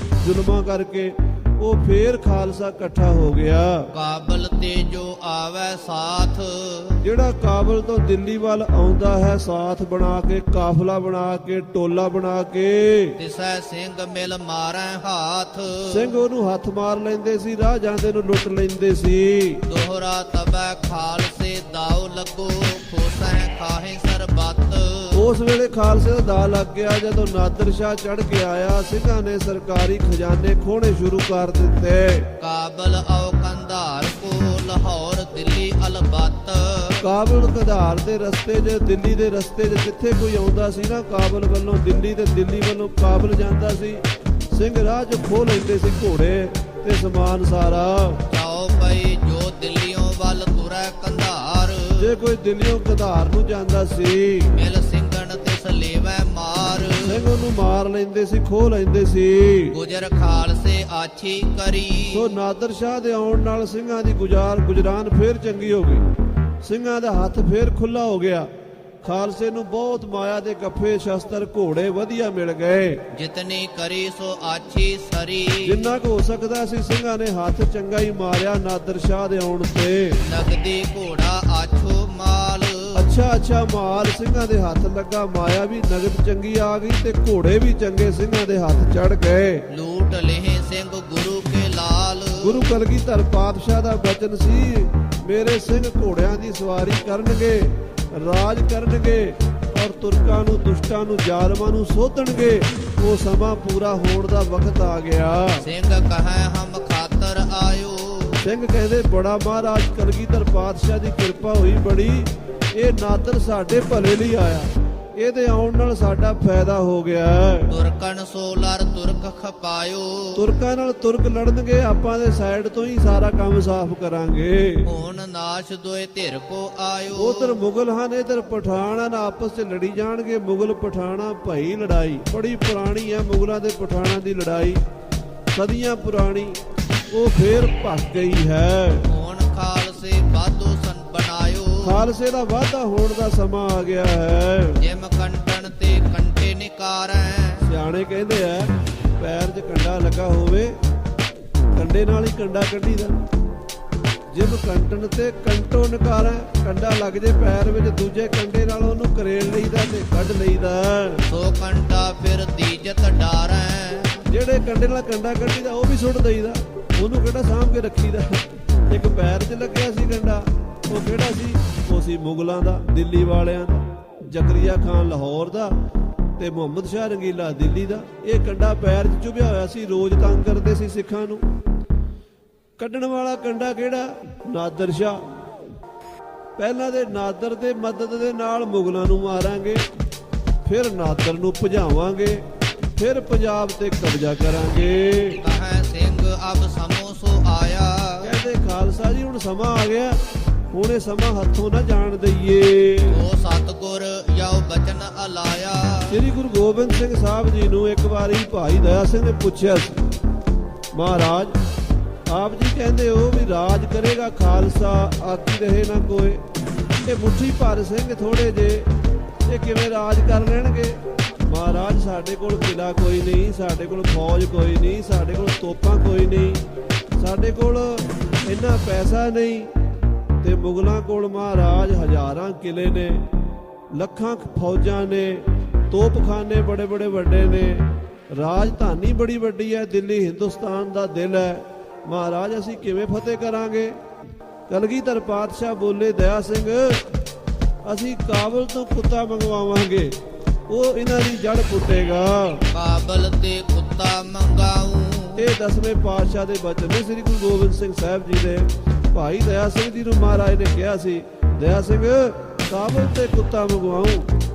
S1: ਜ਼ੁਲਮਾਂ ਕਰਕੇ, ਉਹ ਫੇਰ ਖਾਲਸਾ ਇਕੱਠਾ ਹੋ ਗਿਆ।
S2: ਕਾਬਲ ਤੇ ਜੋ ਆਵੇ ਸਾਥ।
S1: ਜਿਹੜਾ ਕਾਬਲ ਤੋਂ ਦਿੱਲੀ ਵੱਲ ਆਉਂਦਾ ਹੈ, ਸਾਥ ਬਣਾ ਕੇ, ਕਾਫਲਾ ਬਣਾ ਕੇ, ਟੋਲਾ ਬਣਾ ਕੇ,
S2: ਤਿਸੈ ਸਿੰਘ ਮਿਲ ਮਾਰੈ ਹਾਥ।
S1: ਸਿੰਘ ਉਹਨੂੰ ਹੱਥ ਮਾਰ ਲੈਂਦੇ ਸੀ, ਰਾਹ ਜਾਂਦੇ ਨੂੰ ਲੁੱਟ ਲੈਂਦੇ ਸੀ।
S2: ਦੋਹਰਾ ਤਬੈ ਖਾਲਸੇ ਦਾਉ ਲੱਗੋ, ਖੋਸੈ ਖਾਹੇ ਸਰਬੱਤ।
S1: ਉਸ ਵੇਲੇ ਖਾਲਸੇ ਦਾ ਦਾਅ ਲੱਗ ਗਿਆ। ਜਦੋਂ ਨਾਦਰ ਸ਼ਾਹ ਚੜ੍ਹ ਕੇ ਆਇਆ, ਸਿੰਘਾਂ ਨੇ ਸਰਕਾਰੀ ਖਜ਼ਾਨੇ ਖੋਹਣੇ ਸ਼ੁਰੂ ਕਰ ਦਿੱਤੇ।
S2: ਕਾਬਲ ਆਓ ਕੰਧਾਰ ਕੋ, ਲਾਹੌਰ ਦਿੱਲੀ ਅਲਬਤ।
S1: ਕਾਬਲ ਕੰਧਾਰ ਦੇ ਰਸਤੇ 'ਚ, ਦਿੱਲੀ ਦੇ ਰਸਤੇ 'ਚ ਜਿੱਥੇ ਕੋਈ ਆਉਂਦਾ ਸੀ ਨਾ ਕਾਬਲ ਵੱਲੋਂ ਦਿੱਲੀ ਤੇ ਦਿੱਲੀ ਵੱਲੋਂ ਕਾਬਲ ਜਾਂਦਾ ਸੀ, ਸਿੰਘ ਰਾਹ 'ਚ ਖੋਹ ਲੈਂਦੇ ਸੀ ਘੋੜੇ ਤੇ ਸਮਾਨ ਸਾਰਾ।
S2: ਜਾਓ ਪਈ ਜੋ ਦਿੱਲੀਓਂ ਵੱਲ ਤੁਰੈ ਕੰਧਾਰ।
S1: ਜੇ ਕੋਈ ਦਿੱਲੀਓਂ ਕੰਧਾਰ ਨੂੰ ਜਾਂਦਾ ਸੀ,
S2: ਮਿਲ ਸਿੰਘਣ ਤਿਸ ਲੇਵੈ ਮਾਰ।
S1: ਸਿੰਘ ਉਹਨੂੰ ਮਾਰ ਲੈਂਦੇ ਸੀ, ਖੋਹ ਲੈਂਦੇ ਸੀ।
S2: ਗੁਜਰ ਖਾਲਸੇ ਆਛੀ ਕਰੀ।
S1: ਸੋ ਨਾਦਰ ਸ਼ਾਹ ਦੇ ਆਉਣ ਨਾਲ ਸਿੰਘਾਂ ਦੀ ਗੁਜਰਾਨ ਫੇਰ ਚੰਗੀ ਹੋ ਗਈ, ਸਿੰਘਾਂ ਦਾ ਹੱਥ ਫੇਰ ਖੁੱਲਾ ਹੋ ਗਿਆ। ਖਾਲਸੇ ਨੂੰ ਬਹੁਤ ਮਾਇਆ ਦੇ ਗੱਫੇ, ਸ਼ਸਤਰ, ਘੋੜੇ ਵਧੀਆ ਮਿਲ ਗਏ।
S2: ਜਿਤਨੀ ਕਰੀ ਸੋ ਆਛੀ ਸਰੀ।
S1: ਜਿੰਨਾ ਕੁ ਹੋ ਸਕਦਾ ਸੀ ਸਿੰਘਾਂ ਨੇ ਹੱਥ ਚੰਗਾ ਹੀ ਮਾਰਿਆ ਨਾਦਰ ਸ਼ਾਹ ਦੇ ਆਉਣ ਤੇ।
S2: ਨਗਦੀ ਘੋੜਾ ਆਛੋ ਮਾਲ।
S1: ਅੱਛਾ ਮਾਲ ਸਿੰਘਾਂ ਦੇ ਹੱਥ ਲੱਗਾ, ਮਾਇਆ ਵੀ ਨਗਦ ਚੰਗੀ ਆ ਗਈ ਤੇ ਘੋੜੇ ਵੀ ਚੰਗੇ ਸਿੰਘਾਂ ਦੇ ਹੱਥ ਚੜ ਗਏ।
S2: ਲੂਟ ਲਹੇ ਸਿੰਘ ਗੁਰੂ ਕੇ ਲਾਲ।
S1: ਗੁਰੂ ਕਲਗੀਧਰ ਪਾਤਸ਼ਾਹ ਦਾ ਬਚਨ ਸੀ, ਮੇਰੇ ਸਿੰਘ ਘੋੜਿਆਂ ਦੀ ਸਵਾਰੀ ਕਰਨਗੇ, ਰਾਜ ਕਰਨਗੇ ਔਰ ਤੁਰਕਾਂ ਨੂੰ, ਦੁਸ਼ਟਾਂ ਨੂੰ, ਜ਼ਾਲਮਾਂ ਨੂੰ ਸੋਧਣਗੇ। ਉਹ ਸਮਾਂ ਪੂਰਾ ਹੋਣ ਦਾ ਵਕਤ ਆ ਗਿਆ।
S2: ਸਿੰਘ ਕਹੈ ਹਮ ਖਾਤਰ ਆਇਓ।
S1: ਸਿੰਘ ਕਹਿੰਦੇ ਬੜਾ ਮਹਾਰਾਜ ਕਲਗੀਧਰ ਪਾਤਸ਼ਾਹ ਦੀ ਕਿਰਪਾ ਹੋਈ ਬੜੀ, ਇਹ ਨਾਦਰ ਸਾਡੇ ਭਲੇ ਲਈ ਆਇਆ, ਇਹਦੇ ਆਉਣ ਨਾਲ ਸਾਡਾ ਫਾਇਦਾ ਹੋ ਗਿਆ।
S2: ਤੁਰਕਨ ਸੋਲਰ ਤੁਰਕ ਖਪਾਇਓ,
S1: ਤੁਰਕਾਂ ਨਾਲ ਤੁਰਕ ਲੜਨਗੇ, ਆਪਾਂ ਦੇ ਸਾਈਡ ਤੋਂ ਹੀ ਸਾਰਾ ਕੰਮ ਸਾਫ਼ ਕਰਾਂਗੇ।
S2: ਹੁਣ ਨਾਸ਼ ਦੋਏ ਧਿਰ ਕੋ ਆਇਓ,
S1: ਉਧਰ ਮੁਗਲ ਹਨ ਇਧਰ ਪਠਾਨ ਹਨ, ਆਪਸ 'ਚ ਲੜੀ ਜਾਣਗੇ। ਮੁਗਲ ਪਠਾਣਾ ਭਾਈ ਲੜਾਈ ਬੜੀ ਪੁਰਾਣੀ ਹੈ, ਮੁਗਲਾਂ ਦੇ ਪਠਾਣਾ ਦੀ ਲੜਾਈ ਸਦੀਆਂ ਪੁਰਾਣੀ, ਉਹ ਫੇਰ ਭੱਜ ਗਈ ਹੈ।
S2: ਹੁਣ ਖਾਲਸੇ ਬਾਦੋ ਸਨ ਬਣਾਇਓ,
S1: ਖਾਲਸੇ ਦਾ ਵਾਧਾ ਹੋਣ ਦਾ ਸਮਾਂ ਆ ਗਿਆ ਹੈ।
S2: ਜਿਮ ਕੰਟਣ ਤੇ ਕੰਟੇ ਨਿਕਾਰੈ,
S1: ਸਿਆਣੇ ਕਹਿੰਦੇ ਆ ਪੈਰ 'ਚ ਕੰਡਾ ਲੱਗਾ ਹੋਵੇ, ਕੰਡੇ ਨਾਲ ਹੀ ਕੰਡਾ ਕੱਢੀਦਾ। ਜਿਮ ਕੰਟਣ ਤੇ ਕੰਟੋ ਨਕਾਰਾ, ਕੰਡਾ ਲੱਗ ਜੇ ਪੈਰ ਵਿੱਚ, ਦੂਜੇ ਕੰਡੇ ਨਾਲ ਉਹਨੂੰ ਕਰੇਲ ਲਈਦਾ ਤੇ ਕੱਢ ਲਈਦਾ।
S2: ਸੋ ਕੰਟਾ ਫਿਰ ਦੀਜਤ ਡਾਰੈ,
S1: ਜਿਹੜੇ ਕੰਡੇ ਨਾਲ ਕੰਡਾ ਕੱਢੀਦਾ ਉਹ ਵੀ ਸੁੱਟ ਦਈਦਾ, ਉਹਨੂੰ ਕਿਹੜਾ ਸਾਂਭ ਕੇ ਰੱਖੀਦਾ। ਇੱਕ ਪੈਰ 'ਚ ਲੱਗਿਆ ਸੀ ਕੰਡਾ, ਉਹ ਕਿਹੜਾ ਸੀ? ਉਹ ਸੀ ਮੁਗਲਾਂ ਦਾ, ਦਿੱਲੀ ਵਾਲਿਆਂ ਦਾ, ਜ਼ਕਰੀਆ ਖਾਨ ਲਾਹੌਰ ਦਾ ਤੇ ਮੁਹੰਮਦ ਸ਼ਾਹ ਰੰਗੀਲਾ ਦਿੱਲੀ ਦਾ। ਇਹ ਕੰਡਾ ਪੈਰ 'ਚ ਚੁਭਿਆ ਹੋਇਆ ਸੀ, ਰੋਜ਼ ਤੰਗ ਕਰਦੇ ਸੀ ਸਿੱਖਾਂ ਨੂੰ। ਕੱਢਣ ਵਾਲਾ ਕੰਡਾ ਕਿਹੜਾ? ਨਾਦਰ ਸ਼ਾਹ। ਪਹਿਲਾਂ ਦੇ ਨਾਦਰ ਦੇ ਮਦਦ ਦੇ ਨਾਲ ਮੁਗਲਾਂ ਨੂੰ ਮਾਰਾਂਗੇ, ਫਿਰ ਨਾਦਰ ਨੂੰ ਭਜਾਵਾਂਗੇ, ਫਿਰ ਪੰਜਾਬ ਤੇ ਕਬਜ਼ਾ ਕਰਾਂਗੇ।
S2: ਕਹੈ ਸਿੰਘ ਅਬ ਸਮੋ ਸੋ ਆਇਆ,
S1: ਕਹਿੰਦੇ ਖਾਲਸਾ ਜੀ ਹੁਣ ਸਮਾਂ ਆ ਗਿਆ, ਹੁਣ ਇਹ ਸਮਾਂ ਹੱਥੋਂ ਨਾ ਜਾਣ ਦਈਏ।
S2: ਓ ਸਤਗੁਰ ਯੋ ਬਚਨ ਅਲਾਇਆ,
S1: ਸ੍ਰੀ ਗੁਰੂ ਗੋਬਿੰਦ ਸਿੰਘ ਸਾਹਿਬ ਜੀ ਨੂੰ ਇੱਕ ਵਾਰੀ ਭਾਈ ਦਇਆ ਸਿੰਘ ਨੇ ਪੁੱਛਿਆ ਸੀ, ਮਹਾਰਾਜ ਆਪ ਜੀ ਕਹਿੰਦੇ ਹੋ ਵੀ ਰਾਜ ਕਰੇਗਾ ਖਾਲਸਾ, ਆਕੀ ਰਹੇ ਨਾ ਕੋਏ। ਇਹ ਮੁੱਠੀ ਭਰ ਸਿੰਘ ਥੋੜੇ ਜੇ ਇਹ ਕਿਵੇਂ ਰਾਜ ਕਰ ਲੈਣਗੇ? ਮਹਾਰਾਜ ਸਾਡੇ ਕੋਲ ਕਿਲਾ ਕੋਈ ਨਹੀਂ, ਸਾਡੇ ਕੋਲ ਫੌਜ ਕੋਈ ਨਹੀਂ, ਸਾਡੇ ਕੋਲ ਤੋਪਾਂ ਕੋਈ ਨਹੀਂ, ਸਾਡੇ ਕੋਲ ਇੰਨਾ ਪੈਸਾ ਨਹੀਂ, ਤੇ ਮੁਗਲਾਂ ਕੋਲ ਮਹਾਰਾਜ ਹਜ਼ਾਰਾਂ ਕਿਲੇ ਨੇ, ਲੱਖਾਂ ਫੌਜਾਂ ਨੇ, ਤੋਪਖਾਨੇ ਬੜੇ ਬੜੇ ਵੱਡੇ ਨੇ, ਰਾਜਧਾਨੀ ਬੜੀ ਵੱਡੀ ਹੈ, ਦਿੱਲੀ ਹਿੰਦੁਸਤਾਨ ਦਾ ਦਿਲ ਹੈ। ਮਹਾਰਾਜ ਅਸੀਂ ਕਿਵੇਂ ਫਤਿਹ ਕਰਾਂਗੇ? ਕਲਗੀਧਰ ਪਾਤਸ਼ਾਹ ਬੋਲੇ, ਦਇਆ ਸਿੰਘ ਅਸੀਂ ਕਾਬਲ ਤੋਂ ਕੁੱਤਾ ਮੰਗਵਾਵਾਂਗੇ, ਉਹ ਇਹਨਾਂ ਦੀ ਜੜ ਪੁੱਟੇਗਾ।
S2: ਕਾਬਲ ਤੇ ਕੁੱਤਾ ਮੰਗਾਉ,
S1: ਇਹ 10ਵੇਂ ਪਾਤਸ਼ਾਹ ਦੇ ਬਚਨ ਨੇ ਸ੍ਰੀ ਗੁਰੂ ਗੋਬਿੰਦ ਸਿੰਘ ਸਾਹਿਬ ਜੀ ਦੇ। ਭਾਈ ਦਇਆ ਸਿੰਘ ਜੀ ਨੂੰ ਮਹਾਰਾਜ ਨੇ ਕਿਹਾ ਸੀ, ਦਇਆ ਸਿੰਘ ਕਾਬਲ ਤੇ ਕੁੱਤਾ ਮੰਗਵਾਉ,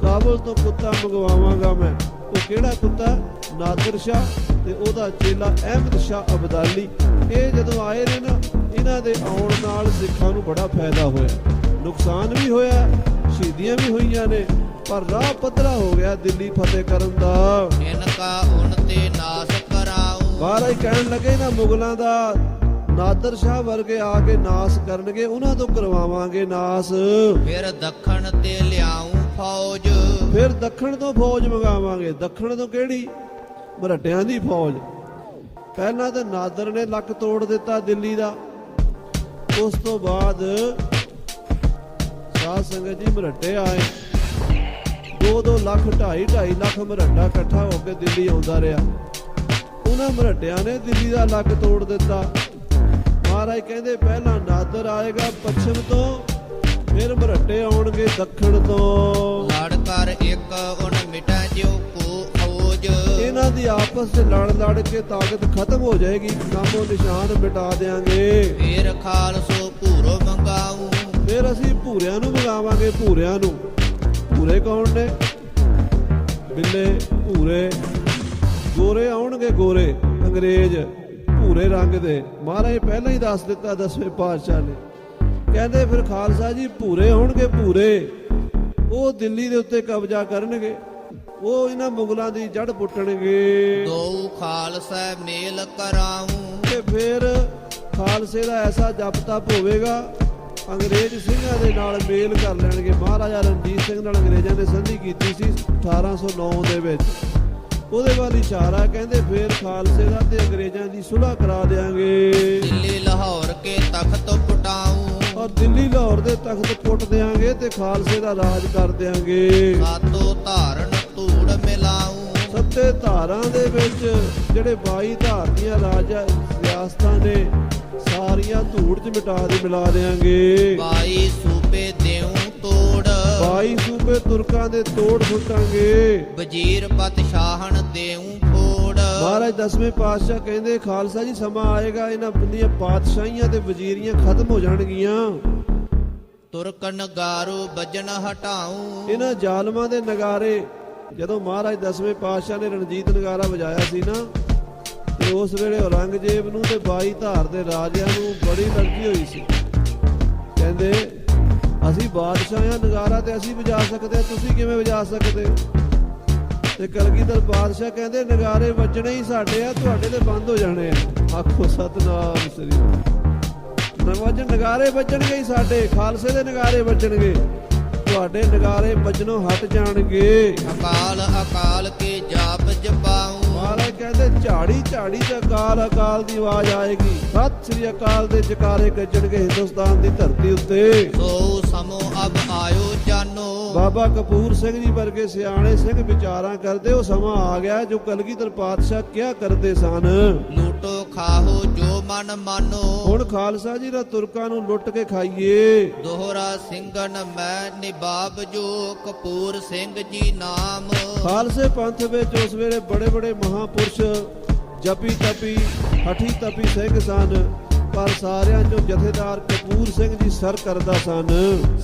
S1: ਕਾਬਲ ਤੋਂ ਕੁੱਤਾ ਮੰਗਵਾਵਾਂਗਾ ਮੈਂ। ਉਹ ਕਿਹੜਾ ਕੁੱਤਾ? ਨਾਦਰ ਸ਼ਾਹ ਤੇ ਉਹਦਾ ਚੇਲਾ ਅਹਿਮਦ ਸ਼ਾਹ ਅਬਦਾਲੀ। ਇਹ ਜਦੋਂ ਆਏ ਨੇ ਨਾ, ਇਹਨਾਂ ਦੇ ਆਉਣ ਨਾਲ ਸਿੱਖਾਂ ਨੂੰ ਬੜਾ ਫਾਇਦਾ ਹੋਇਆ, ਨੁਕਸਾਨ ਵੀ ਹੋਇਆ, ਸ਼ਹੀਦੀਆਂ ਵੀ ਹੋਈਆਂ ਨੇ, ਪਰ ਰਾਹ ਪੱਧਰਾ ਹੋ ਗਿਆ ਦਿੱਲੀ ਫਤਿਹ ਕਰਨ ਦਾ।
S2: ਇਨਕਾ ਉਨ ਤੇ ਨਾਸ ਕਰਾਉ,
S1: ਮਹਾਰਾਜ ਕਹਿਣ ਲੱਗੇ ਨਾ ਮੁਗਲਾਂ ਦਾ ਨਾਦਰ ਸ਼ਾਹ ਵਰਗੇ ਆ ਕੇ ਨਾਸ ਕਰਨਗੇ, ਉਹਨਾਂ ਤੋਂ ਕਰਵਾਵਾਂਗੇ ਨਾਸ।
S2: ਫਿਰ ਦੱਖਣ ਤੇ ਲਿਆਉ ਫੌਜ,
S1: ਫਿਰ ਦੱਖਣ ਤੋਂ ਫੌਜ ਮੰਗਾਵਾਂਗੇ। ਦੱਖਣ ਤੋਂ ਕਿਹੜੀ? ਮਰਾਠਿਆਂ ਦੀ ਫੌਜ। ਪਹਿਲਾਂ ਤਾਂ ਨਾਦਰ ਨੇ ਲੱਕ ਤੋੜ ਦਿੱਤਾ ਦਿੱਲੀ ਦਾ, ਉਸ ਤੋਂ ਬਾਅਦ ਸਾਧ ਸੰਗਤ ਜੀ ਮਰਾਠੇ ਆਏ, 2-2 ਲੱਖ 2.5 ਲੱਖ ਮਰਾਠਾ ਇਕੱਠਾ ਹੋ ਕੇ ਦਿੱਲੀ ਆਉਂਦਾ ਰਿਹਾ। ਉਹਨਾਂ ਮਰਾਠਿਆਂ ਨੇ ਦਿੱਲੀ ਦਾ ਲੱਕ ਤੋੜ ਦਿੱਤਾ। ਮਹਾਰਾਜ ਕਹਿੰਦੇ ਪਹਿਲਾਂ ਨਾਦਰ ਆਏਗਾ ਪੱਛਮ ਤੋਂ, ਫਿਰ ਮਰਾਠੇ ਆਉਣਗੇ ਦੱਖਣ ਤੋਂ।
S2: ਲੜ ਕਰ ਇੱਕ ਉਨ ਮਿਟਾ ਜਿਉ ਕੋ ਫੌਜ,
S1: ਇਹਨਾਂ ਦੀ ਆਪਸ 'ਚ ਲੜ ਕੇ ਤਾਕਤ ਖਤਮ ਹੋ ਜਾਏਗੀ, ਨਾਮੋ ਨਿਸ਼ਾਨ ਮਿਟਾ ਦੇਾਂਗੇ।
S2: ਫਿਰ ਖਾਲਸੋ ਭੂਰੋ ਮੰਗਾਉ,
S1: ਫਿਰ ਅਸੀਂ ਭੂਰਿਆਂ ਨੂੰ ਮੰਗਾਵਾਂਗੇ। ਭੂਰਿਆਂ ਨੂੰ, ਭੂਰੇ ਕੌਣ ਨੇ? ਬਿੱਲੇ, ਭੂਰੇ, ਗੋਰੇ ਆਉਣਗੇ, ਗੋਰੇ ਅੰਗਰੇਜ਼, ਭੂਰੇ ਰੰਗ ਦੇ। ਮਹਾਰਾਜ ਪਹਿਲਾਂ ਹੀ ਦੱਸ ਦਿੱਤਾ 10ਵੇਂ ਪਾਤਸ਼ਾਹ ਨੇ, ਕਹਿੰਦੇ ਫਿਰ ਖਾਲਸਾ ਜੀ ਭੂਰੇ ਆਉਣਗੇ, ਭੂਰੇ ਉਹ ਦਿੱਲੀ ਦੇ ਉੱਤੇ ਕਬਜ਼ਾ ਕਰਨਗੇ, ਉਹ ਇਹਨਾਂ ਮੁਗਲਾਂ ਦੀ ਜੜ ਪੁੱਟਣਗੇ।
S2: ਦੋ ਖਾਲਸਾ ਮੇਲ ਕਰਾਉ,
S1: ਤੇ ਫਿਰ ਖਾਲਸੇ ਦਾ ਐਸਾ ਜਪ ਤਪ ਹੋਵੇਗਾ, ਅੰਗਰੇਜ਼ ਸਿੰਘਾਂ ਦੇ ਨਾਲ ਮੇਲ ਕਰ ਲੈਣਗੇ। ਮਹਾਰਾਜਾ ਰਣਜੀਤ ਸਿੰਘ ਨਾਲ ਅੰਗਰੇਜ਼ਾਂ ਨੇ ਸੰਧੀ ਕੀਤੀ ਸੀ 1809 ਦੇ ਵਿੱਚ, ਉਹਦੇ ਵੱਲ ਇਸ਼ਾਰਾ, ਕਹਿੰਦੇ ਫੇਰ ਖਾਲਸੇ ਦਾ ਤੇ ਅੰਗਰੇਜ਼ਾਂ ਦੀ ਸੁਲ੍ਹਾ ਕਰਾ ਦੇਾਂਗੇ।
S2: ਦਿੱਲੀ ਲਾਹੌਰ ਕੇ ਤਖਤ ਪੁਟਾਉ,
S1: ਔਰ ਦਿੱਲੀ ਲਾਹੌਰ ਦੇ ਤਖਤ ਪੁੱਟ ਦੇਾਂਗੇ ਤੇ ਖਾਲਸੇ ਦਾ ਰਾਜ ਕਰ ਦੇਾਂਗੇ।
S2: ਸਾਤੋ ਧਾਰਨ ਧੂੜ ਮਿਲਾਉ,
S1: ਸੱਤੇ ਧਾਰਾਂ ਦੇ ਵਿੱਚ ਜਿਹੜੇ 22 ਧਾਰ ਦੀਆਂ ਰਾਜਾ ਰਿਆਸਤਾਂ ਨੇ, ਸਾਰੀਆਂ ਧੂੜ 'ਚ ਮਿਲਾ ਦੇਾਂਗੇ।
S2: 22 ਸੂਬੇ ਦੇਉ ਤੋੜ,
S1: 22 ਸੂਬੇ ਤੁਰਕਾਂ ਦੇ ਤੋੜ ਸੁੱਟਾਂਗੇ।
S2: ਵਜ਼ੀਰ ਬਦਸ਼ਾਹਣ ਦੇਉ ਫੋੜ,
S1: ਮਹਾਰਾਜ ਦਸਵੇਂ ਪਾਤਸ਼ਾਹ ਕਹਿੰਦੇ ਖਾਲਸਾ ਜੀ ਸਮਾਂ ਆਏਗਾ ਇਹਨਾਂ ਦੀਆਂ ਪਾਤਸ਼ਾਹੀਆਂ ਤੇ ਵਜ਼ੀਰੀਆਂ ਖਤਮ ਹੋ ਜਾਣਗੀਆਂ,
S2: ਤੁਰਕ ਨਗਾਰੋ ਬਜਨ ਹਟਾਉ।
S1: ਇਹਨਾਂ ਜ਼ਾਲਮਾਂ ਦੇ ਨਗਾਰੇ, ਜਦੋਂ ਮਹਾਰਾਜ ਦਸਵੇਂ ਪਾਤਸ਼ਾਹ ਨੇ ਰਣਜੀਤ ਨਗਾਰਾ ਵਜਾਇਆ ਸੀ ਨਾ, ਤੇ ਉਸ ਵੇਲੇ ਔਰੰਗਜ਼ੇਬ ਨੂੰ ਤੇ 22 ਧਾਰ ਦੇ ਰਾਜਿਆਂ ਨੂੰ ਬੜੀ ਲੜਕੀ ਹੋਈ ਸੀ। ਕਹਿੰਦੇ ਅਸੀਂ ਬਾਦਸ਼ਾਹਾਂ ਨਗਾਰਾ ਤੇ ਅਸੀਂ ਵਜਾ ਸਕਦੇ ਹਾਂ, ਤੁਸੀਂ ਕਿਵੇਂ ਵਜਾ ਸਕਦੇ? ਤੇ ਕਲਗੀਧਰ ਪਾਤਸ਼ਾਹ ਕਹਿੰਦੇ ਨਗਾਰੇ ਵੱਜਣੇ ਹੀ ਸਾਡੇ ਆ, ਤੁਹਾਡੇ ਤੇ ਬੰਦ ਹੋ ਜਾਣੇ ਆ। ਆਖੋ ਸਤਨਾਮ ਸ੍ਰੀ ਨਗਾਰੇ ਵੱਜਣਗੇ ਹੀ ਸਾਡੇ, ਖਾਲਸੇ ਦੇ ਨਗਾਰੇ ਵੱਜਣਗੇ, ਤੁਹਾਡੇ ਨਗਾਰੇ ਵੱਜਣੋਂ ਹਟ ਜਾਣਗੇ।
S2: ਅਕਾਲ ਅਕਾਲ ਕੇ ਜਾਪ ਜਪਾਉ।
S1: ਮਹਾਰਾਜ ਕਹਿੰਦੇ ਝਾੜੀ ਝਾੜੀ ਤੇ ਅਕਾਲ ਅਕਾਲ ਦੀ ਆਵਾਜ਼ ਆਏਗੀ, ਸਤਿ ਸ੍ਰੀ ਅਕਾਲ ਦੇ ਜਕਾਰੇ ਗੱਜਣਗੇ ਹਿੰਦੁਸਤਾਨ ਦੀ ਧਰਤੀ ਉੱਤੇ।
S2: ਸੋ ਸਮੋ ਅਬ ਆਇਓ ਜਾਨੋ।
S1: ਬਾਬਾ ਕਪੂਰ ਸਿੰਘ ਜੀ ਵਰਗੇ ਸਿਆਣੇ ਸਿੰਘ ਵਿਚਾਰਾਂ ਕਰਦੇ ਉਹ ਸਮਾਂ ਆ ਗਿਆ ਜੋ ਕਲਗੀਧਰ ਪਾਤਸ਼ਾਹ ਕਿਹਾ ਕਰਦੇ ਸਨ,
S2: ਲੂਟੋ ਖਾਹੋ ਜੋ ਮਨ ਮਾਨੋ।
S1: ਹੁਣ ਖਾਲਸਾ ਜੀ ਦਾ ਤੁਰਕਾਂ ਨੂੰ ਲੁੱਟ ਕੇ ਖਾਈਏ।
S2: ਦੋਹਰਾ ਸਿੰਘਨ ਮੈਂ ਨਿਬਾਬ ਜੋ ਕਪੂਰ ਸਿੰਘ ਜੀ ਨਾਮ।
S1: ਖਾਲਸੇ ਪੰਥ ਵਿੱਚ ਉਸ ਵੇਲੇ ਬੜੇ ਬੜੇ ਮਹਾਪੁਰਸ਼ ਜਪੀ ਤਪੀ ਹਠੀ ਤਪੀ ਸਿੰਘ ਸਨ, ਪਰ ਸਾਰਿਆਂ ਚੋਂ ਜਥੇਦਾਰ ਕਪੂਰ ਸਿੰਘ ਜੀ ਸਰ ਕਰਦਾ ਸਨ।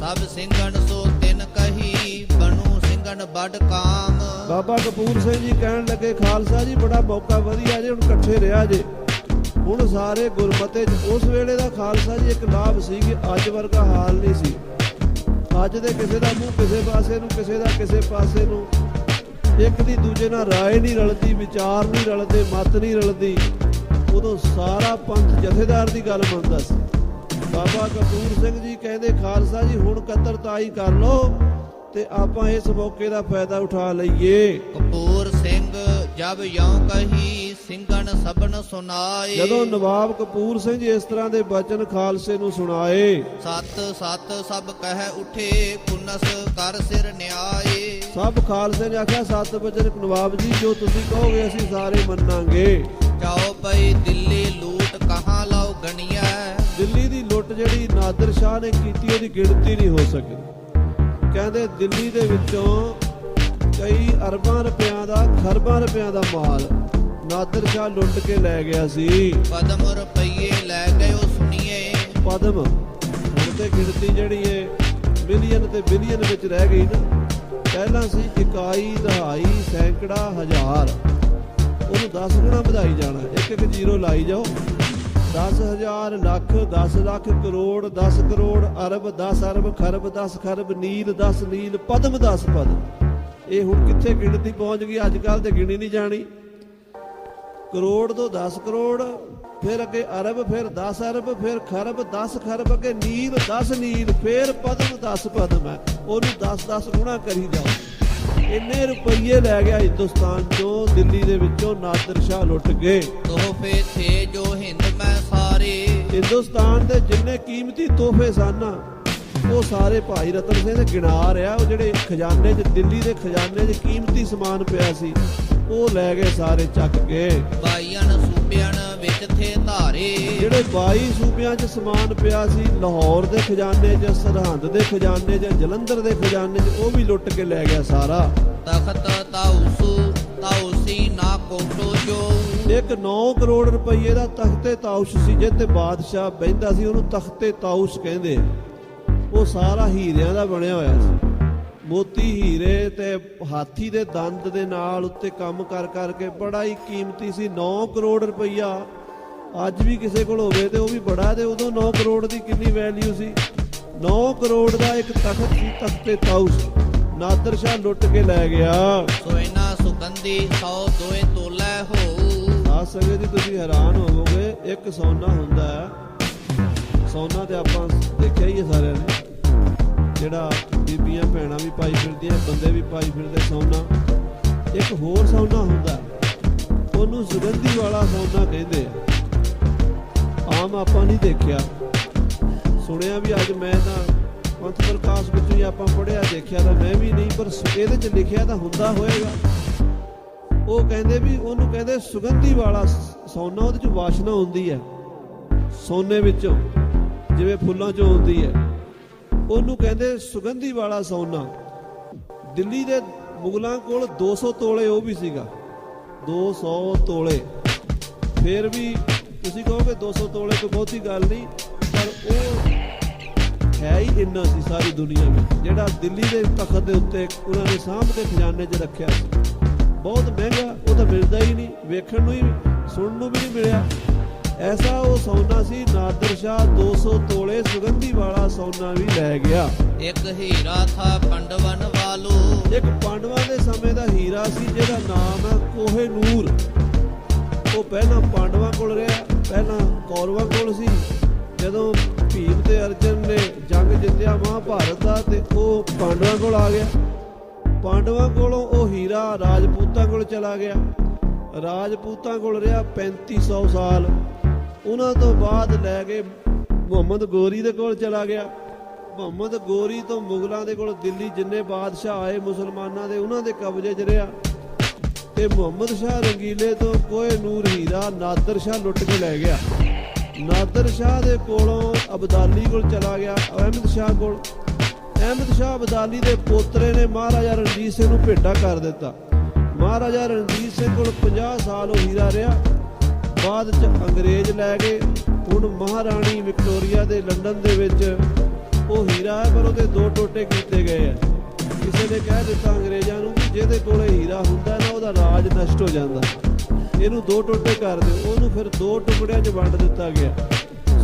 S2: ਸਭ ਸਿੰਘਨ ਸੋ ਤਿਨ ਕਹੀ ਬਣੂ ਸਿੰਘਨ ਬੜ ਕਾਮ।
S1: ਬਾਬਾ ਕਪੂਰ ਸਿੰਘ ਜੀ ਕਹਿਣ ਲੱਗੇ ਖਾਲਸਾ ਜੀ ਬੜਾ ਮੌਕਾ ਵਧੀਆ ਜੇ, ਹੁਣ ਇਕੱਠੇ ਰਿਹਾ ਜੇ। ਹੁਣ ਸਾਰੇ ਗੁਰਮਤੇ ਉਸ ਵੇਲੇ ਦਾ ਖਾਲਸਾ ਜੀ ਇੱਕ ਲਾਭ ਸੀ ਕਿ ਅੱਜ ਵਰਗਾ ਹਾਲ ਨਹੀਂ ਸੀ। ਅੱਜ ਦੇ ਕਿਸੇ ਦਾ ਮੂੰਹ ਕਿਸੇ ਪਾਸੇ ਨੂੰ, ਕਿਸੇ ਦਾ ਕਿਸੇ ਪਾਸੇ ਨੂੰ, ਇੱਕ ਦੀ ਦੂਜੇ ਨਾਲ ਰਾਏ ਨਹੀਂ ਰਲਦੀ, ਵਿਚਾਰ ਨਹੀਂ ਰਲਦੇ, ਮਤ ਨਹੀਂ ਰਲਦੀ। ਉਦੋਂ ਸਾਰਾ ਪੰਥ ਜਥੇਦਾਰ ਦੀ ਗੱਲ ਮੰਨਦਾ ਸੀ। ਬਾਬਾ ਕਪੂਰ ਸਿੰਘ ਜੀ ਕਹਿੰਦੇ ਖਾਲਸਾ ਜੀ ਹੁਣ ਕਤਰਤਾਈ ਕਰ ਲਓ ਤੇ ਆਪਾਂ ਇਸ ਮੌਕੇ ਦਾ ਫਾਇਦਾ ਉਠਾ ਲਈਏ।
S2: ਕਪੂਰ ਸਿੰਘ ਜਬ ਯੋਂ ਕਹੀ ਸਿੰਘਨ ਸਭਨ ਸੁਨਾਏ।
S1: ਜਦੋਂ ਨਵਾਬ ਕਪੂਰ ਸਿੰਘ ਜੀ ਇਸ ਤਰ੍ਹਾਂ ਦੇ ਬਚਨ ਖਾਲਸੇ ਨੂੰ ਸੁਣਾਏ,
S2: ਸਤ ਸਤ ਸਭ ਕਹਿ ਉਠੇ ਪੁਨਸ ਕਰ ਸਿਰ ਨਿਆਏ।
S1: ਸਭ ਖਾਲਸੇ ਨੇ ਆਖਿਆ ਸਤ ਬਚਨ ਨਵਾਬ ਜੀ ਜੋ ਤੁਸੀਂ ਕਹੋਗੇ ਅਸੀਂ ਸਾਰੇ ਮੰਨਾਂਗੇ।
S2: ਜਾਓ ਪਈ ਦਿੱਲੀ ਲੂਟ ਕਹਾਂ ਲਾਓ ਗਣੀਐ।
S1: ਦਿੱਲੀ ਦੀ ਲੁੱਟ ਜਿਹੜੀ ਨਾਦਰ ਸ਼ਾਹ ਨੇ ਕੀਤੀ ਉਹਦੀ ਗਿਣਤੀ ਨਹੀਂ ਹੋ ਸਕੀ। ਕਹਿੰਦੇ ਦਿੱਲੀ ਦੇ ਵਿੱਚੋਂ ਕਈ ਅਰਬਾਂ ਰੁਪਿਆਂ ਦਾ, ਖਰਬਾਂ ਰੁਪਿਆਂ ਦਾ ਮਾਲ ਨਾਦਰ ਸ਼ਾਹ ਲੁੱਟ ਕੇ ਲੈ ਗਿਆ ਸੀ।
S2: ਪਦਮ ਰੁਪਈਏ ਲੈ ਗਇਓ ਸੁਣੀਏ।
S1: ਪਦਮ ਹੁਣ ਤੇ ਗਿਣਤੀ ਜਿਹੜੀ ਏ ਮਿਲੀਅਨ ਤੇ ਬਿਲੀਅਨ ਵਿੱਚ ਰਹਿ ਗਈ ਨਾ। ਪਹਿਲਾਂ ਸੀ ਇਕਾਈ, ਦਹਾਈ, ਸੈਂਕੜਾ, ਹਜ਼ਾਰ, ਉਹਨੂੰ 10 ਗੁਣਾ ਵਧਾਈ ਜਾਣਾ, ਇੱਕ ਇੱਕ ਜ਼ੀਰੋ ਲਾਈ ਜਾਓ। 10,000 ਲੱਖ, 10 ਲੱਖ, ਕਰੋੜ, 10 ਕਰੋੜ, ਅਰਬ, 10 ਅਰਬ, ਖਰਬ, 10 ਖਰਬ, ਨੀਲ 10 ਨੀਲ, ਪਦਮ 10 ਪਦਮ। ਇਹ ਹੁਣ ਕਿੱਥੇ ਗਿਣਤੀ ਪਹੁੰਚ ਗਈ, ਅੱਜ ਕੱਲ ਤੇ ਗਿਣੀ ਨਹੀਂ ਜਾਣੀ। ਕਰੋੜ ਤੋਂ 10 ਕਰੋੜ, ਫਿਰ ਅੱਗੇ ਅਰਬ, ਫਿਰ 10 ਅਰਬ, ਫਿਰ ਖਰਬ, 10 ਖਰਬ, ਅੱਗੇ ਨੀਲ 10 ਨੀਲ, ਫਿਰ ਪਦਮ 10 ਪਦਮ ਹੈ। ਉਹਨੂੰ 10 ਗੁਣਾ ਕਰੀ ਜਾਓ। ਇੰਨੇ ਰੁਪਈਏ ਲੈ ਗਿਆ ਹਿੰਦੁਸਤਾਨ ਚੋਂ, ਦਿੱਲੀ ਦੇ ਵਿੱਚੋਂ ਨਾਦਰ ਸ਼ਾਹ ਲੁੱਟ ਗਏ।
S2: ਤੋਹਫੇ ਥੇ ਜੋ ਹਿੰਦ ਮੈਂ ਸਾਰੇ।
S1: ਹਿੰਦੁਸਤਾਨ ਦੇ ਜਿੰਨੇ ਕੀਮਤੀ ਤੋਹਫੇ ਸਨ ਉਹ ਸਾਰੇ ਭਾਈ ਰਤਨ ਸਿੰਘ ਗਿਣਾ ਰਿਹਾ। ਉਹ ਜਿਹੜੇ ਖਜ਼ਾਨੇ 'ਚ, ਦਿੱਲੀ ਦੇ ਖਜ਼ਾਨੇ 'ਚ ਕੀਮਤੀ ਸਮਾਨ ਪਿਆ ਸੀ ਉਹ ਲੈ ਗਏ ਸਾਰੇ ਚੱਕ ਕੇ।
S2: 22 ਸੂਬਿਆਂ ਵਿੱਚ ਥੇ ਧਾਰੇ।
S1: ਜਿਹੜੇ 22 ਸੂਬਿਆਂ 'ਚ ਸਮਾਨ ਪਿਆ ਸੀ, ਲਾਹੌਰ ਦੇ ਖਜ਼ਾਨੇ 'ਚ, ਸਰਹੰਦ ਦੇ ਖਜ਼ਾਨੇ 'ਚ, ਜਲੰਧਰ ਦੇ ਖਜ਼ਾਨੇ 'ਚ, ਉਹ ਵੀ ਲੁੱਟ ਕੇ ਲੈ ਗਿਆ ਸਾਰਾ।
S2: ਤਖਤ ਤਾਉਸੂ ਤਾਉਸੀ ਨਾ ਕੋਟੋ ਜੋ।
S1: ਇੱਕ 9 ਕਰੋੜ ਰੁਪਏ ਦਾ ਤਖਤੇ ਤਾਉਸ਼ ਸੀ, ਜਿੱਥੇ ਬਾਦਸ਼ਾਹ ਬਹਿੰਦਾ ਸੀ, ਉਹਨੂੰ ਤਖਤੇ ਤਾਉਸ਼ ਕਹਿੰਦੇ। ਉਹ ਸਾਰਾ ਹੀਰਿਆਂ ਦਾ ਬਣਿਆ ਹੋਇਆ ਸੀ, ਮੋਤੀ ਹੀਰੇ ਤੇ ਹਾਥੀ ਦੇ ਦੰਦ ਦੇ ਨਾਲ ਉੱਤੇ ਕੰਮ ਕਰ ਕਰਕੇ ਬੜਾ ਹੀ ਕੀਮਤੀ ਸੀ। 9 ਕਰੋੜ ਰੁਪਈਆ ਅੱਜ ਵੀ ਕਿਸੇ ਕੋਲ ਹੋਵੇ ਤੇ ਉਹ ਵੀ ਬੜਾ, ਤੇ ਉਦੋਂ 9 ਕਰੋੜ ਦੀ ਕਿੰਨੀ ਵੈਲਿਊ ਸੀ। 9 ਕਰੋੜ ਦਾ ਇੱਕ ਤਖਤ ਸੀ, ਤਖਤੇ ਤਾਉਸ਼, ਨਾਦਰ ਸ਼ਾਹ ਲੁੱਟ ਕੇ ਲੈ ਗਿਆ।
S2: ਸੋਇਨਾ ਸੁਗੰਧੀ 100 ਦੋਏ ਤੋਲੇ ਹੋ।
S1: ਸਾਧ ਸੰਗਤ ਜੀ ਤੁਸੀਂ ਹੈਰਾਨ ਹੋਵੋਗੇ, ਇੱਕ ਸੋਨਾ ਹੁੰਦਾ ਹੈ, ਸੋਨਾ ਤੇ ਆਪਾਂ ਦੇਖਿਆ ਹੀ ਹੈ ਸਾਰਿਆਂ ਨੇ, ਜਿਹੜਾ ਬੀਬੀਆਂ ਭੈਣਾਂ ਵੀ ਪਾਈ ਫਿਰਦੀਆਂ, ਬੰਦੇ ਵੀ ਪਾਈ ਫਿਰਦੇ ਸੋਨਾ। ਇੱਕ ਹੋਰ ਸੋਨਾ ਹੁੰਦਾ, ਉਹਨੂੰ ਸੁਗੰਧੀ ਵਾਲਾ ਸੋਨਾ ਕਹਿੰਦੇ ਆ। ਆਮ ਆਪਾਂ ਨਹੀਂ ਦੇਖਿਆ, ਸੁਣਿਆ ਵੀ ਅੱਜ ਮੈਂ ਤਾਂ ਪੰਥ ਪ੍ਰਕਾਸ਼ ਵਿੱਚੋਂ ਹੀ ਆਪਾਂ ਪੜ੍ਹਿਆ ਦੇਖਿਆ ਤਾਂ ਮੈਂ ਵੀ ਨਹੀਂ, ਪਰ ਇਹਦੇ 'ਚ ਲਿਖਿਆ ਤਾਂ ਹੁੰਦਾ ਹੋਏਗਾ। ਉਹ ਕਹਿੰਦੇ ਵੀ ਉਹਨੂੰ ਕਹਿੰਦੇ ਸੁਗੰਧੀ ਵਾਲਾ ਸੋਨਾ, ਉਹਦੇ 'ਚ ਵਾਸ਼ਨਾ ਹੁੰਦੀ ਹੈ ਸੋਨੇ ਵਿੱਚੋਂ, ਜਿਵੇਂ ਫੁੱਲਾਂ 'ਚੋਂ ਹੁੰਦੀ ਹੈ, ਉਹਨੂੰ ਕਹਿੰਦੇ ਸੁਗੰਧੀ ਵਾਲਾ ਸੋਨਾ। ਦਿੱਲੀ ਦੇ ਮੁਗਲਾਂ ਕੋਲ 200 ਤੋਲੇ ਉਹ ਵੀ ਸੀਗਾ, 200 ਤੋਲੇ। ਫਿਰ ਵੀ ਤੁਸੀਂ ਕਹੋਗੇ 200 ਤੋਲੇ ਤੋਂ ਬਹੁਤੀ ਗੱਲ ਨਹੀਂ, ਪਰ ਉਹ ਹੈ ਹੀ ਇੰਨਾ ਸੀ ਸਾਰੀ ਦੁਨੀਆ ਵਿੱਚ, ਜਿਹੜਾ ਦਿੱਲੀ ਦੇ ਤਖਤ ਦੇ ਉੱਤੇ ਉਹਨਾਂ ਨੇ ਸਾਂਭ ਕੇ ਖਜ਼ਾਨੇ 'ਚ ਰੱਖਿਆ ਸੀ। ਬਹੁਤ ਮਹਿੰਗਾ, ਉਹ ਤਾਂ ਮਿਲਦਾ ਹੀ ਨਹੀਂ, ਵੇਖਣ ਨੂੰ ਹੀ ਸੁਣਨ ਨੂੰ ਵੀ ਨਹੀਂ ਮਿਲਿਆ। ਐਸਾ ਉਹ ਸੋਨਾ ਸੀ, ਨਾਦਰ ਸ਼ਾਹ 200 ਤੋਲੇ ਸੁਗੰਧੀ ਵਾਲਾ ਸੋਨਾ ਵੀ ਲੈ ਗਿਆ।
S2: ਇੱਕ ਹੀਰਾ ਥਾ ਪੰਡਵਨ ਵਾਲੂ,
S1: ਇੱਕ ਪਾਂਡਵਾਂ ਦੇ ਸਮੇਂ ਦਾ ਹੀਰਾ ਸੀ ਜਿਹਦਾ ਨਾਮ ਹੈ ਕੋਹੇ ਨੂਰ। ਉਹ ਪਹਿਲਾਂ ਪਾਂਡਵਾਂ ਕੋਲ ਰਿਹਾ, ਪਹਿਲਾਂ ਕੌਰਵਾਂ ਕੋਲ ਸੀ। ਜਦੋਂ ਭੀਮ ਤੇ ਅਰਜਨ ਨੇ ਜੰਗ ਜਿੱਤਿਆ ਮਹਾਭਾਰਤ ਦਾ, ਤੇ ਉਹ ਪਾਂਡਵਾਂ ਕੋਲ ਆ ਗਿਆ। ਪਾਂਡਵਾਂ ਕੋਲੋਂ ਉਹ ਹੀਰਾ ਰਾਜਪੂਤਾਂ ਕੋਲ ਚਲਾ ਗਿਆ। ਰਾਜਪੂਤਾਂ ਕੋਲ ਰਿਹਾ 3500 ਸਾਲ। ਉਹਨਾਂ ਤੋਂ ਬਾਅਦ ਲੈ ਕੇ ਮੁਹੰਮਦ ਗੋਰੀ ਦੇ ਕੋਲ ਚਲਾ ਗਿਆ। ਮੁਹੰਮਦ ਗੋਰੀ ਤੋਂ ਮੁਗਲਾਂ ਦੇ ਕੋਲ ਦਿੱਲੀ ਜਿੰਨੇ ਬਾਦਸ਼ਾਹ ਆਏ ਮੁਸਲਮਾਨਾਂ ਦੇ, ਉਹਨਾਂ ਦੇ ਕਬਜ਼ੇ 'ਚ ਰਿਹਾ। ਤੇ ਮੁਹੰਮਦ ਸ਼ਾਹ ਰੰਗੀਲੇ ਤੋਂ ਕੋਹੇ ਨੂਰ ਹੀਰਾ ਨਾਦਰ ਸ਼ਾਹ ਲੁੱਟ ਕੇ ਲੈ ਗਿਆ। ਨਾਦਰ ਸ਼ਾਹ ਦੇ ਕੋਲੋਂ ਅਬਦਾਲੀ ਕੋਲ ਚਲਾ ਗਿਆ, ਅਹਿਮਦ ਸ਼ਾਹ ਕੋਲ। ਅਹਿਮਦ ਸ਼ਾਹ ਅਬਦਾਲੀ ਦੇ ਪੋਤਰੇ ਨੇ ਮਹਾਰਾਜਾ ਰਣਜੀਤ ਸਿੰਘ ਨੂੰ ਭੇਟਾ ਕਰ ਦਿੱਤਾ। ਮਹਾਰਾਜਾ ਰਣਜੀਤ ਸਿੰਘ ਕੋਲ 50 ਸਾਲ ਉਹ ਹੀਰਾ ਰਿਹਾ। ਬਾਅਦ 'ਚ ਅੰਗਰੇਜ਼ ਲੈ ਗਏ। ਹੁਣ ਮਹਾਰਾਣੀ ਵਿਕਟੋਰੀਆ ਦੇ ਲੰਡਨ ਦੇ ਵਿੱਚ ਉਹ ਹੀਰਾ ਹੈ, ਪਰ ਉਹਦੇ 2 ਟੋਟੇ ਕੀਤੇ ਗਏ ਆ। ਕਿਸੇ ਨੇ ਕਹਿ ਦਿੱਤਾ ਅੰਗਰੇਜ਼ਾਂ ਨੂੰ ਕਿ ਜਿਹਦੇ ਕੋਲੇ ਹੀਰਾ ਹੁੰਦਾ ਨਾ, ਉਹਦਾ ਰਾਜ ਨਸ਼ਟ ਹੋ ਜਾਂਦਾ, ਇਹਨੂੰ 2 ਟੋਟੇ ਕਰ ਦਿਓ। ਉਹਨੂੰ ਫਿਰ 2 ਟੁਕੜਿਆਂ 'ਚ ਵੰਡ ਦਿੱਤਾ ਗਿਆ।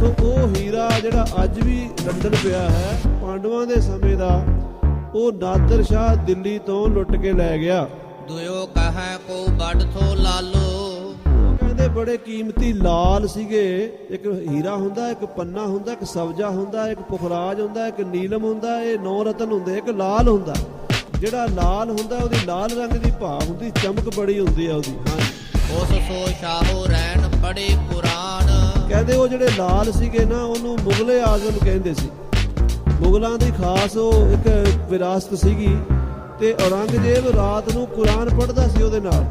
S1: ਸੋ ਉਹ ਹੀਰਾ ਜਿਹੜਾ ਅੱਜ ਵੀ ਲੰਡਨ ਪਿਆ ਹੈ ਪਾਂਡਵਾਂ ਦੇ ਸਮੇਂ ਦਾ, ਉਹ ਨਾਦਰ ਸ਼ਾਹ ਦਿੱਲੀ ਤੋਂ ਲੁੱਟ ਕੇ ਲੈ ਗਿਆ।
S2: ਦੁਇਓ ਕਹੈ ਕੋ ਬੜ ਥੋ ਲਾਲੋ,
S1: ਉਹ ਕਹਿੰਦੇ ਬੜੇ ਕੀਮਤੀ ਲਾਲ ਸੀਗੇ। ਇੱਕ ਹੀਰਾ ਹੁੰਦਾ, ਇੱਕ ਪੰਨਾ ਹੁੰਦਾ, ਇੱਕ ਸਬਜ਼ਾ ਹੁੰਦਾ, ਇੱਕ ਪੁਖਰਾਜ ਹੁੰਦਾ, ਇੱਕ ਨੀਲਮ ਹੁੰਦਾ, ਇਹ 9 ਰਤਨ ਹੁੰਦੇ। ਇੱਕ ਲਾਲ ਹੁੰਦਾ, ਜਿਹੜਾ ਲਾਲ ਹੁੰਦਾ ਉਹਦੀ ਲਾਲ ਰੰਗ ਦੀ ਭਾਅ ਹੁੰਦੀ, ਚਮਕ ਬੜੀ ਹੁੰਦੀ ਆ ਉਹਦੀ। ਹਾਂਜੀ,
S2: ਉਸ ਸੋ ਸ਼ਾਹੋ ਰੈਣ ਪੜੇ ਕੁਰਾਨ,
S1: ਕਹਿੰਦੇ ਉਹ ਜਿਹੜੇ ਲਾਲ ਸੀਗੇ ਨਾ, ਉਹਨੂੰ ਮੁਗਲੇ ਆਜ਼ਮ ਕਹਿੰਦੇ ਸੀ। ਮੁਗਲਾਂ ਦੀ ਖਾਸ ਉਹ ਇੱਕ ਵਿਰਾਸਤ ਸੀਗੀ। ਤੇ ਔਰੰਗਜ਼ੇਬ ਰਾਤ ਨੂੰ ਕੁਰਾਨ ਪੜ੍ਹਦਾ ਸੀ ਉਹਦੇ ਨਾਲ,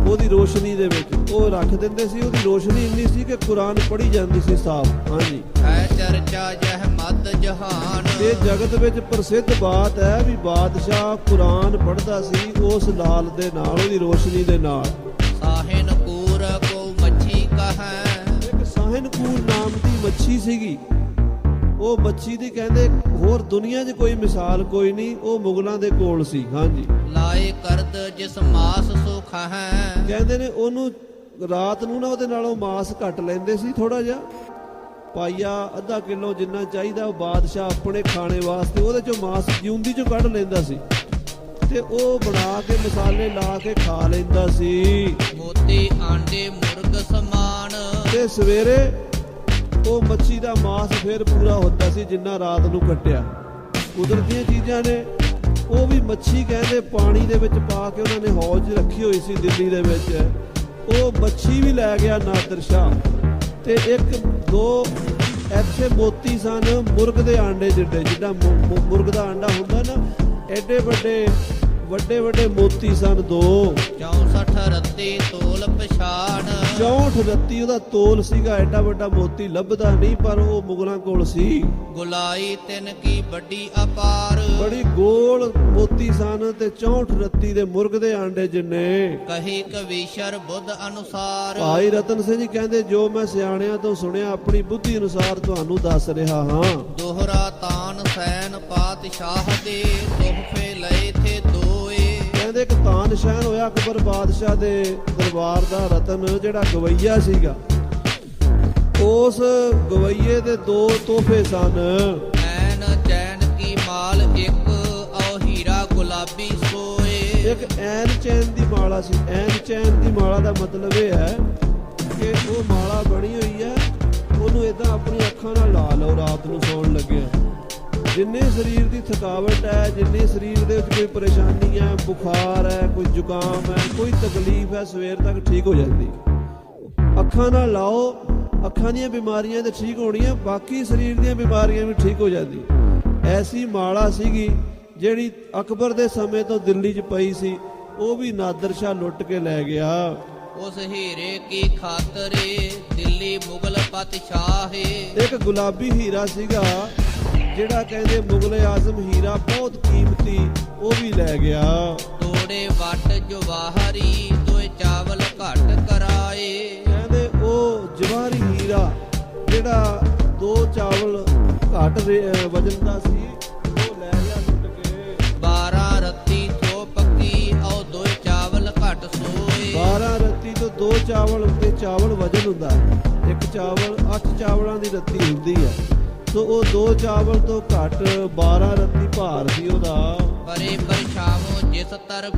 S1: ਉਹਦੀ ਰੋਸ਼ਨੀ ਦੇ ਵਿੱਚ ਉਹ ਰੱਖ ਦਿੰਦੇ ਸੀ। ਉਹਦੀ ਰੋਸ਼ਨੀ ਇੰਨੀ ਸੀ ਕਿ ਕੁਰਾਨ ਪੜ੍ਹੀ ਜਾਂਦੀ ਸੀ ਸਾਫ਼। ਹਾਂਜੀ,
S2: ਹੈ ਚਰਚਾ ਜਹ ਮਦ ਜਹਾਨ,
S1: ਇਹ ਜਗਤ ਵਿੱਚ ਪ੍ਰਸਿੱਧ ਬਾਤ ਹੈ ਵੀ ਬਾਦਸ਼ਾਹ ਕੁਰਾਨ ਪੜ੍ਹਦਾ ਸੀ ਉਸ ਲਾਲ ਦੇ ਨਾਲ, ਉਹਦੀ ਰੋਸ਼ਨੀ ਦੇ ਨਾਲ।
S2: ਸਾਹਿਨ ਕੂਰ ਕੋ ਮੱਛੀ ਕਹੈ,
S1: ਇੱਕ ਸਾਹਿਨਕੂਰ ਨਾਮ ਦੀ ਮੱਛੀ ਸੀਗੀ। ਉਹ ਮੱਛੀ ਦੀ ਕਹਿੰਦੇ ਹੋਰ ਦੁਨੀਆ 'ਚ ਕੋਈ ਮਿਸਾਲ ਕੋਈ ਨਹੀਂ, ਉਹ ਮੁਗਲਾਂ ਦੇ ਕੋਲ ਸੀ। ਹਾਂਜੀ,
S2: ਲਾਏ ਕਰਦ ਜਿਸ ਮਾਸ ਸੋ ਖਾਹੈ,
S1: ਕਹਿੰਦੇ ਨੇ ਉਹਨੂੰ ਰਾਤ ਨੂੰ ਨਾ ਉਹਦੇ ਨਾਲੋਂ ਮਾਸ ਘੱਟ ਲੈਂਦੇ ਸੀ, ਥੋੜਾ ਜਿਹਾ ਪਾਈਆ ਅੱਧਾ ਕਿਲੋ ਜਿੰਨਾ ਚਾਹੀਦਾ ਉਹ ਬਾਦਸ਼ਾਹ ਆਪਣੇ ਖਾਣੇ ਵਾਸਤੇ ਉਹਦੇ 'ਚੋਂ ਮਾਸ ਜਿਉਂਦੀ 'ਚੋਂ ਕੱਢ ਲੈਂਦਾ ਸੀ, ਤੇ ਉਹ ਬਣਾ ਕੇ ਮਸਾਲੇ ਲਾ ਕੇ ਖਾ ਲੈਂਦਾ ਸੀ।
S2: ਮੋਤੀ ਆਂਡੇ ਮੁਰਗ ਸਮਾਨ,
S1: ਤੇ ਸਵੇਰੇ ਉਹ ਮੱਛੀ ਦਾ ਮਾਸ ਫਿਰ ਪੂਰਾ ਹੁੰਦਾ ਸੀ ਜਿੰਨਾ ਰਾਤ ਨੂੰ ਕੱਟਿਆ। ਕੁਦਰਤੀਆਂ ਚੀਜ਼ਾਂ ਨੇ। ਉਹ ਵੀ ਮੱਛੀ ਕਹਿੰਦੇ ਪਾਣੀ ਦੇ ਵਿੱਚ ਪਾ ਕੇ ਉਹਨਾਂ ਨੇ ਹੌਜ ਰੱਖੀ ਹੋਈ ਸੀ ਦਿੱਲੀ ਦੇ ਵਿੱਚ। ਉਹ ਮੱਛੀ ਵੀ ਲੈ ਗਿਆ ਨਾਦਰ ਸ਼ਾਹ। ਤੇ 1-2 ਇੱਥੇ ਮੋਤੀ ਸਨ ਮੁਰਗ ਦੇ ਆਂਡੇ ਜਿੱਡੇ, ਜਿੱਦਾਂ ਮੁਰਗ ਦਾ ਆਂਡਾ ਹੁੰਦਾ ਨਾ, ਐਡੇ ਵੱਡੇ ਮੋਤੀ ਸਨ 2।
S2: 64 ਰੱਤੀ ਤੋਲ ਪਛਾਣ,
S1: 64 ਰੱਤੀ ਉਹਦਾ ਤੋਲ ਸੀਗਾ। ਐਡਾ ਵੱਡਾ ਮੋਤੀ ਲੱਭਦਾ ਨਹੀਂ, ਪਰ ਉਹ ਮੁਗਲਾਂ ਕੋਲ ਸੀ।
S2: ਗੁਲਾਈ ਤਿੰਨ ਕੀ ਵੱਡੀ ਅਪਾਰ,
S1: ਬੜੀ ਗੋਲ ਮੋਤੀ ਸਨ ਤੇ 64 ਰੱਤੀ ਦੇ ਮੁਰਗ ਦੇ ਆਂਡੇ ਜਿੰਨੇ।
S2: ਕਹੀ ਕਵੀਸ਼ਰ ਬੁੱਧ ਅਨੁਸਾਰ,
S1: ਭਾਈ ਰਤਨ ਸਿੰਘ ਜੀ ਕਹਿੰਦੇ ਜੋ ਮੈਂ ਸਿਆਣਿਆਂ ਤੋਂ ਸੁਣਿਆ ਆਪਣੀ ਬੁੱਧੀ ਅਨੁਸਾਰ ਤੁਹਾਨੂੰ ਦੱਸ ਰਿਹਾ ਹਾਂ।
S2: ਦੋਹਰਾ ਤਾਨ ਸੈਨ ਪਾਤਸ਼ਾਹ ਦੇ, ਤੋਹਫੇ ਲਏ ਥੇ ਦੋਏ,
S1: ਕਹਿੰਦੇ ਇੱਕ ਤਾਨਸ਼ਾਨ ਹੋਇਆ ਅਕਬਰ ਬਾਦਸ਼ਾਹ ਦੇ ਦਰਬਾਰ ਦਾ ਰਤਨ ਜਿਹੜਾ ਗਵਈਆ ਸੀਗਾ। ਉਸ ਗਵਈਏ ਦੇ 2 ਤੋਹਫੇ ਸਨ।
S2: ਐਨ ਚੈਨ ਕੀ ਮਾਲ ਇੱਕ, ਔ ਹੀਰਾ ਗੁਲਾਬੀ ਸੋਏ,
S1: ਇੱਕ ਐਨ ਚੈਨ ਦੀ ਮਾਲਾ ਸੀ। ਐਨ ਚੈਨ ਦੀ ਮਾਲਾ ਦਾ ਮਤਲਬ ਇਹ ਹੈ ਕਿ ਉਹ ਮਾਲਾ ਬਣੀ ਹੋਈ ਹੈ, ਉਹਨੂੰ ਇਦਾਂ ਆਪਣੀ ਅੱਖਾਂ ਨਾਲ ਲਾ ਲਓ ਰਾਤ ਨੂੰ ਸੌਣ ਲੱਗਿਆ। ਜਿੰਨੇ ਸਰੀਰ ਦੀ ਥਕਾਵਟ ਹੈ, ਜਿੰਨੇ ਸਰੀਰ ਦੇ ਵਿੱਚ ਕੋਈ ਪਰੇਸ਼ਾਨੀ ਹੈ, ਬੁਖਾਰ ਹੈ, ਕੋਈ ਜ਼ੁਕਾਮ ਹੈ, ਕੋਈ ਤਕਲੀਫ ਹੈ, ਸਵੇਰ ਤੱਕ ਠੀਕ ਹੋ ਜਾਂਦੀ। ਅੱਖਾਂ ਨਾਲ ਲਾਓ, ਅੱਖਾਂ ਦੀਆਂ ਬਿਮਾਰੀਆਂ ਤੇ ਠੀਕ ਹੋਣੀਆਂ, ਬਾਕੀ ਸਰੀਰ ਦੀਆਂ ਬਿਮਾਰੀਆਂ ਵੀ ਠੀਕ ਹੋ ਜਾਂਦੀਆਂ। ਐਸੀ ਮਾਲਾ ਸੀਗੀ ਜਿਹੜੀ ਅਕਬਰ ਦੇ ਸਮੇਂ ਤੋਂ ਦਿੱਲੀ 'ਚ ਪਈ ਸੀ। ਉਹ ਵੀ ਨਾਦਰ ਸ਼ਾਹ ਲੁੱਟ ਕੇ ਲੈ ਗਿਆ।
S2: ਉਸ ਹੀਰੇ ਕੀ ਖਾਤਰੇ, ਦਿੱਲੀ ਮੁਗਲ ਪਾਤਸ਼ਾਹੇ,
S1: ਇੱਕ ਗੁਲਾਬੀ ਹੀਰਾ ਸੀਗਾ ਜਿਹੜਾ ਕਹਿੰਦੇ ਮੁਗਲੇ ਆਜ਼ਮ ਹੀਰਾ ਬਹੁਤ ਕੀਮਤੀ, ਉਹ ਵੀ ਲੈ ਗਿਆ।
S2: ਤੋਲ ਜੋੜੇ ਵੱਟ ਜਵਾਹਰੀ ਦੋਏ ਚਾਵਲ ਘਟ ਕਰਾਏ।
S1: ਕਹਿੰਦੇ ਉਹ ਜਵਾਹਰੀ ਹੀਰਾ ਜਿਹੜਾ 2 ਚਾਵਲ ਘੱਟ ਵਜਨ ਦਾ ਸੀ ਉਹ ਲੈ ਗਿਆ ਲੁੱਟ ਕੇ।
S2: 12 ਰੱਤੀ ਥੋ ਪੱਕੀ ਔ ਦੋਏ ਚਾਵਲ ਘਟ ਸੋਏ।
S1: 12 ਰੱਤੀ ਤੋਂ 2 ਚਾਵਲ ਤੇ ਚਾਵਲ ਵਜਨ ਹੁੰਦਾ, ਇੱਕ ਚਾਵਲ 8 ਚਾਵਲਾਂ ਦੀ ਰੱਤੀ ਹੁੰਦੀ ਹੈ, ਸੋ ਉਹ 2 ਚਾਵਲ ਤੋਂ ਘੱਟ 12 ਰੱਤੀ ਭਾਰ ਸੀ ਉਹਦਾ।
S2: ਪਰੇ ਪਰਛਾਵੋਂ ਜਿਸ ਤਰਫ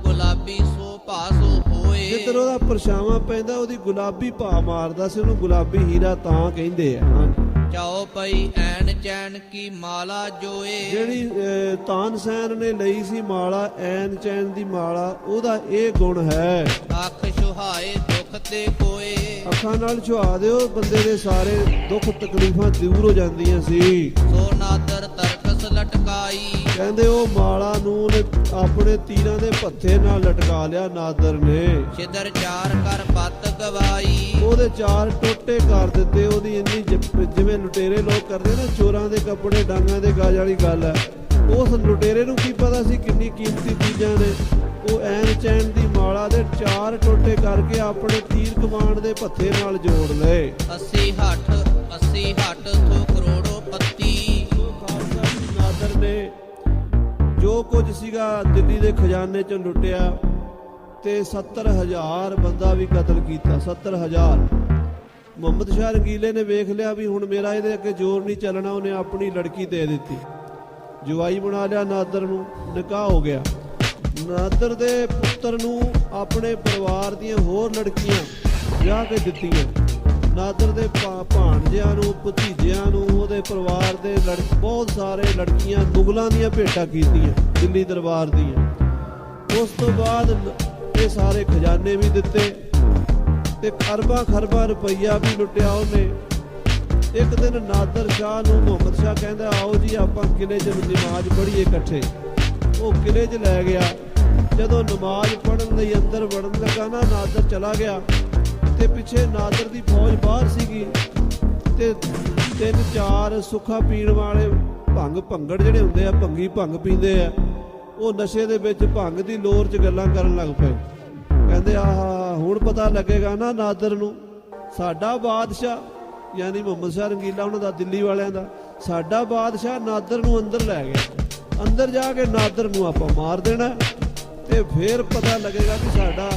S2: ਗੁਲਾਬੀ ਸੋ ਭਾਸੋ ਹੋਏ।
S1: ਜਿੱਧਰ ਉਹਦਾ ਪਰਛਾਵਾਂ ਪੈਂਦਾ ਉਹਦੀ ਗੁਲਾਬੀ ਭਾ ਮਾਰਦਾ ਸੀ, ਉਹਨੂੰ ਗੁਲਾਬੀ ਹੀਰਾ ਤਾਂ ਕਹਿੰਦੇ ਆ।
S2: ਚਾਉ ਪਈ ਐਨ ਚੈਨ ਕੀ ਮਾਲਾ ਜੋਏ।
S1: ਜਿਹੜੀ ਤਾਨਸੈਨ ਨੇ ਲਈ ਸੀ ਮਾਲਾ, ਐਨ ਚੈਨ ਦੀ ਮਾਲਾ, ਉਹਦਾ ਇਹ ਗੁਣ ਹੈ।
S2: ਅੱਖ ਸੁਹਾਏ ਦੁੱਖ ਤੇ ਕੋਏ।
S1: ਅੱਖਾਂ ਨਾਲ ਛੁਆ ਦਿਓ ਬੰਦੇ ਦੇ ਸਾਰੇ ਦੁੱਖ ਤਕਲੀਫਾਂ ਦੂਰ ਹੋ ਜਾਂਦੀਆਂ ਸੀ।
S2: ਸੋ ਨਾਦਰ ਤਰਕਸ ਲਟਕਾਈ।
S1: ਕਹਿੰਦੇ ਉਹ ਮਾਲਾ ਨੂੰ ਉਹਨੇ ਆਪਣੇ ਤੀਰਾਂ ਦੇ ਭੱਥੇ ਨਾਲ ਲਟਕਾ ਲਿਆ ਨਾਦਰ ਨੇ।
S2: ਛਿਦਰ ਚਾਰ ਕਰ ਪੱਤ ਗਵਾਈ।
S1: ਉਹਦੇ 4 ਟੋਟੇ ਕਰ ਦਿੱਤੇ। ਉਹਦੀ ਇੰਨੀ ਜਿਵੇਂ ਲੁਟੇਰੇ ਲੋਕ ਕਰਦੇ ਨਾ, ਚੋਰਾਂ ਦੇ ਕੱਪੜੇ ਡਾਂਗਾਂ ਦੇ ਗਾਜ ਵਾਲੀ ਗੱਲ ਹੈ। ਉਸ ਲੁਟੇਰੇ ਨੂੰ ਕੀ ਪਤਾ ਸੀ ਕਿੰਨੀ ਕੀਮਤੀ ਚੀਜ਼ਾਂ ਨੇ। ਉਹ ਐਨ ਚੈਨ ਦੀ ਮਾਲਾ ਦੇ 4 ਟੋਟੇ ਕਰਕੇ ਆਪਣੇ ਤੀਰ ਕਮਾਨ ਦੇ ਭੱਥੇ ਨਾਲ ਜੋੜ ਲਏ।
S2: 80 ਹੱਟ ਥੋ ਕਰੋੜੋ ਪੱਤੀ।
S1: ਖਾਲਸਾ ਜੀ ਨਾਦਰ ਨੇ ਜੋ ਕੁਝ ਸੀਗਾ ਦਿੱਲੀ ਦੇ ਖਜ਼ਾਨੇ ਚੋਂ ਲੁੱਟਿਆ ਤੇ 70,000 ਬੰਦਾ ਵੀ ਕਤਲ ਕੀਤਾ। 70,000। ਮੁਹੰਮਦ ਸ਼ਾਹ ਰੰਗੀਲੇ ਨੇ ਵੇਖ ਲਿਆ ਵੀ ਹੁਣ ਮੇਰਾ ਇਹਦੇ ਅੱਗੇ ਜ਼ੋਰ ਨਹੀਂ ਚੱਲਣਾ, ਉਹਨੇ ਆਪਣੀ ਲੜਕੀ ਦੇ ਦਿੱਤੀ, ਜਵਾਈ ਬਣਾ ਲਿਆ ਨਾਦਰ ਨੂੰ। ਨਿਕਾਹ ਹੋ ਗਿਆ। ਨਾਦਰ ਦੇ ਪੁੱਤਰ ਨੂੰ ਆਪਣੇ ਪਰਿਵਾਰ ਦੀਆਂ ਹੋਰ ਲੜਕੀਆਂ ਵਿਆਹ ਕੇ ਦਿੱਤੀਆਂ। ਨਾਦਰ ਦੇ ਭਾਣਜਿਆਂ ਨੂੰ, ਭਤੀਜਿਆਂ ਨੂੰ, ਉਹਦੇ ਪਰਿਵਾਰ ਦੇ ਬਹੁਤ ਸਾਰੇ ਲੜਕੀਆਂ ਮੁਗਲਾਂ ਦੀਆਂ ਭੇਟਾਂ ਕੀਤੀਆਂ ਦਿੱਲੀ ਦਰਬਾਰ ਦੀਆਂ। ਉਸ ਤੋਂ ਬਾਅਦ ਇਹ ਸਾਰੇ ਖਜ਼ਾਨੇ ਵੀ ਦਿੱਤੇ ਤੇ ਅਰਬਾਂ ਖਰਬਾਂ ਰੁਪਈਆ ਵੀ ਲੁੱਟਿਆ ਉਹਨੇ। ਇੱਕ ਦਿਨ ਨਾਦਰ ਸ਼ਾਹ ਨੂੰ ਮੁਹੰਮਦ ਸ਼ਾਹ ਕਹਿੰਦਾ ਆਓ ਜੀ ਆਪਾਂ ਕਿਲੇ 'ਚ ਨਮਾਜ਼ ਪੜ੍ਹੀਏ ਇਕੱਠੇ। ਉਹ ਕਿਲੇ 'ਚ ਲੈ ਗਿਆ। ਜਦੋਂ ਨਮਾਜ਼ ਪੜ੍ਹਨ ਲਈ ਅੰਦਰ ਵੜਨ ਲੱਗਾ ਨਾ, ਨਾਦਰ ਚਲਾ ਗਿਆ ਤੇ ਪਿੱਛੇ ਨਾਦਰ ਦੀ ਫੌਜ ਬਾਹਰ ਸੀਗੀ ਤੇ 3-4 ਸੁੱਖਾ ਪੀਣ ਵਾਲੇ ਭੰਗੜ ਜਿਹੜੇ ਹੁੰਦੇ ਆ, ਭੰਗੀ ਭੰਗ ਪੀਂਦੇ ਆ, ਉਹ ਨਸ਼ੇ ਦੇ ਵਿੱਚ ਭੰਗ ਦੀ ਲੋਰ 'ਚ ਗੱਲਾਂ ਕਰਨ ਲੱਗ ਪਏ। ਕਹਿੰਦੇ ਆਹ ਹੁਣ ਪਤਾ ਲੱਗੇਗਾ ਨਾ ਨਾਦਰ ਨੂੰ, ਸਾਡਾ ਬਾਦਸ਼ਾਹ ਯਾਨੀ ਮੁਹੰਮਦ ਸ਼ਾਹ ਰੰਗੀਲਾ ਉਹਨਾਂ ਦਾ ਦਿੱਲੀ ਵਾਲਿਆਂ ਦਾ, ਸਾਡਾ ਬਾਦਸ਼ਾਹ ਨਾਦਰ ਨੂੰ ਅੰਦਰ ਲੈ ਗਿਆ। ਅੰਦਰ ਜਾ ਕੇ ਨਾਦਰ ਨੂੰ ਆਪਾਂ ਮਾਰ ਦੇਣਾ ਤੇ ਫਿਰ ਪਤਾ ਲੱਗੇਗਾ ਕਿ ਸਾਡਾ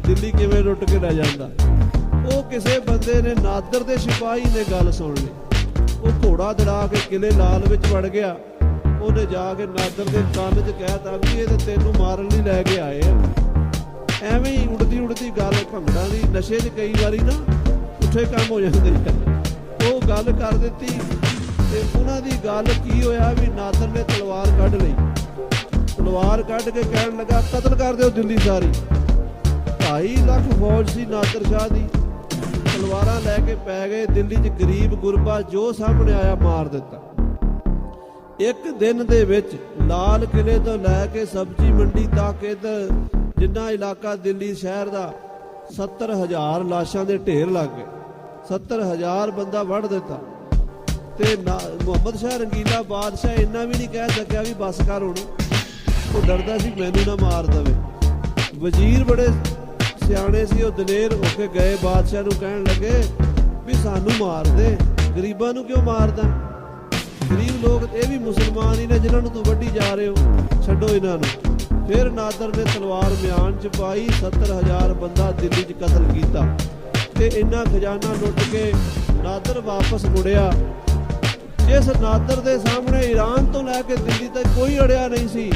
S1: ਦਿੱਲੀ ਕਿਵੇਂ ਲੁੱਟ ਕੇ ਲੈ ਜਾਂਦਾ। ਉਹ ਕਿਸੇ ਬੰਦੇ ਨੇ, ਨਾਦਰ ਦੇ ਸਿਪਾਹੀ ਨੇ ਗੱਲ ਸੁਣ ਲਈ। ਉਹ ਘੋੜਾ ਦੜਾ ਕੇ ਕਿਲੇ ਲਾਲ ਵਿੱਚ ਵੜ ਗਿਆ। ਉਹਨੇ ਜਾ ਕੇ ਨਾਦਰ ਦੇ ਕੰਨ 'ਚ ਕਹਿਤਾ ਵੀ ਇਹ ਤੇ ਤੈਨੂੰ ਮਾਰਨ ਲਈ ਲੈ ਕੇ ਆਏ ਆ। ਐਵੇਂ ਹੀ ਉੜਦੀ ਗੱਲ ਭੰਗੜਾਂ ਦੀ ਨਸ਼ੇ 'ਚ ਕਈ ਵਾਰੀ ਨਾ ਉੱਠੇ ਕੰਮ ਹੋ ਜਾਂਦੇ ਆ। ਉਹ ਗੱਲ ਕਰ ਦਿੱਤੀ ਤੇ ਉਹਨਾਂ ਦੀ ਗੱਲ ਕੀ ਹੋਇਆ ਵੀ ਨਾਦਰ ਨੇ ਤਲਵਾਰ ਕੱਢ ਲਈ। ਤਲਵਾਰ ਕੱਢ ਕੇ ਕਹਿਣ ਲੱਗਾ ਕਤਲ ਕਰ ਦਿਓ ਦਿੱਲੀ ਸਾਰੀ। 2.5 ਲੱਖ ਫੌਜ ਸੀ ਨਾਦਰ ਸ਼ਾਹ ਦੀ। ਤਲਵਾਰਾਂ ਲੈ ਕੇ ਪੈ ਗਏ ਦਿੱਲੀ 'ਚ। ਗਰੀਬ ਗੁਰਬਾ ਜੋ ਸਾਹਮਣੇ ਆਇਆ ਮਾਰ ਦਿੱਤਾ। ਇੱਕ ਦਿਨ ਦੇ ਵਿੱਚ ਲਾਲ ਕਿਲੇ ਤੋਂ ਲੈ ਕੇ ਸਬਜ਼ੀ ਮੰਡੀ ਤੱਕ ਇੱਧਰ ਜਿੰਨਾ ਇਲਾਕਾ ਦਿੱਲੀ ਸ਼ਹਿਰ ਦਾ 70,000 ਲਾਸ਼ਾਂ ਦੇ ਢੇਰ ਲੱਗ ਗਏ। 70,000 ਬੰਦਾ ਵੜ ਦਿੱਤਾ ਤੇ ਮੁਹੰਮਦ ਸ਼ਾਹ ਰੰਗੀਲਾ ਬਾਦਸ਼ਾਹ ਇੰਨਾ ਵੀ ਨਹੀਂ ਕਹਿ ਸਕਿਆ ਵੀ ਬਸ ਕਰ ਹੁਣ। ਉਹ ਡਰਦਾ ਸੀ ਮੈਨੂੰ ਨਾ ਮਾਰ ਦੇਵੇ। ਵਜ਼ੀਰ ਬੜੇ ਸਿਆਣੇ ਸੀ, ਉਹ ਦਲੇਰ ਹੋ ਕੇ ਗਏ ਬਾਦਸ਼ਾਹ ਨੂੰ ਕਹਿਣ ਲੱਗੇ ਵੀ ਸਾਨੂੰ ਮਾਰ ਦੇ, ਗਰੀਬਾਂ ਨੂੰ ਕਿਉਂ ਮਾਰਦਾ? ਗਰੀਬ ਲੋਕ ਇਹ ਵੀ ਮੁਸਲਮਾਨ ਹੀ ਨੇ ਜਿਨ੍ਹਾਂ ਨੂੰ ਤੂੰ ਵੱਢੀ ਜਾ ਰਹੇ ਹੋ, ਛੱਡੋ ਇਹਨਾਂ ਨੂੰ। ਫਿਰ ਨਾਦਰ ਨੇ ਤਲਵਾਰ ਮਿਆਨ 'ਚ ਪਾਈ। 70,000 ਬੰਦਾ ਦਿੱਲੀ 'ਚ ਕਤਲ ਕੀਤਾ ਤੇ ਇੰਨਾ ਖਜ਼ਾਨਾ ਲੁੱਟ ਕੇ ਨਾਦਰ ਵਾਪਸ ਮੁੜਿਆ। ਜਿਸ ਨਾਦਰ ਦੇ ਸਾਹਮਣੇ ਈਰਾਨ ਤੋਂ ਲੈ ਕੇ ਦਿੱਲੀ ਤੱਕ ਕੋਈ ਅੜਿਆ ਨਹੀਂ ਸੀ,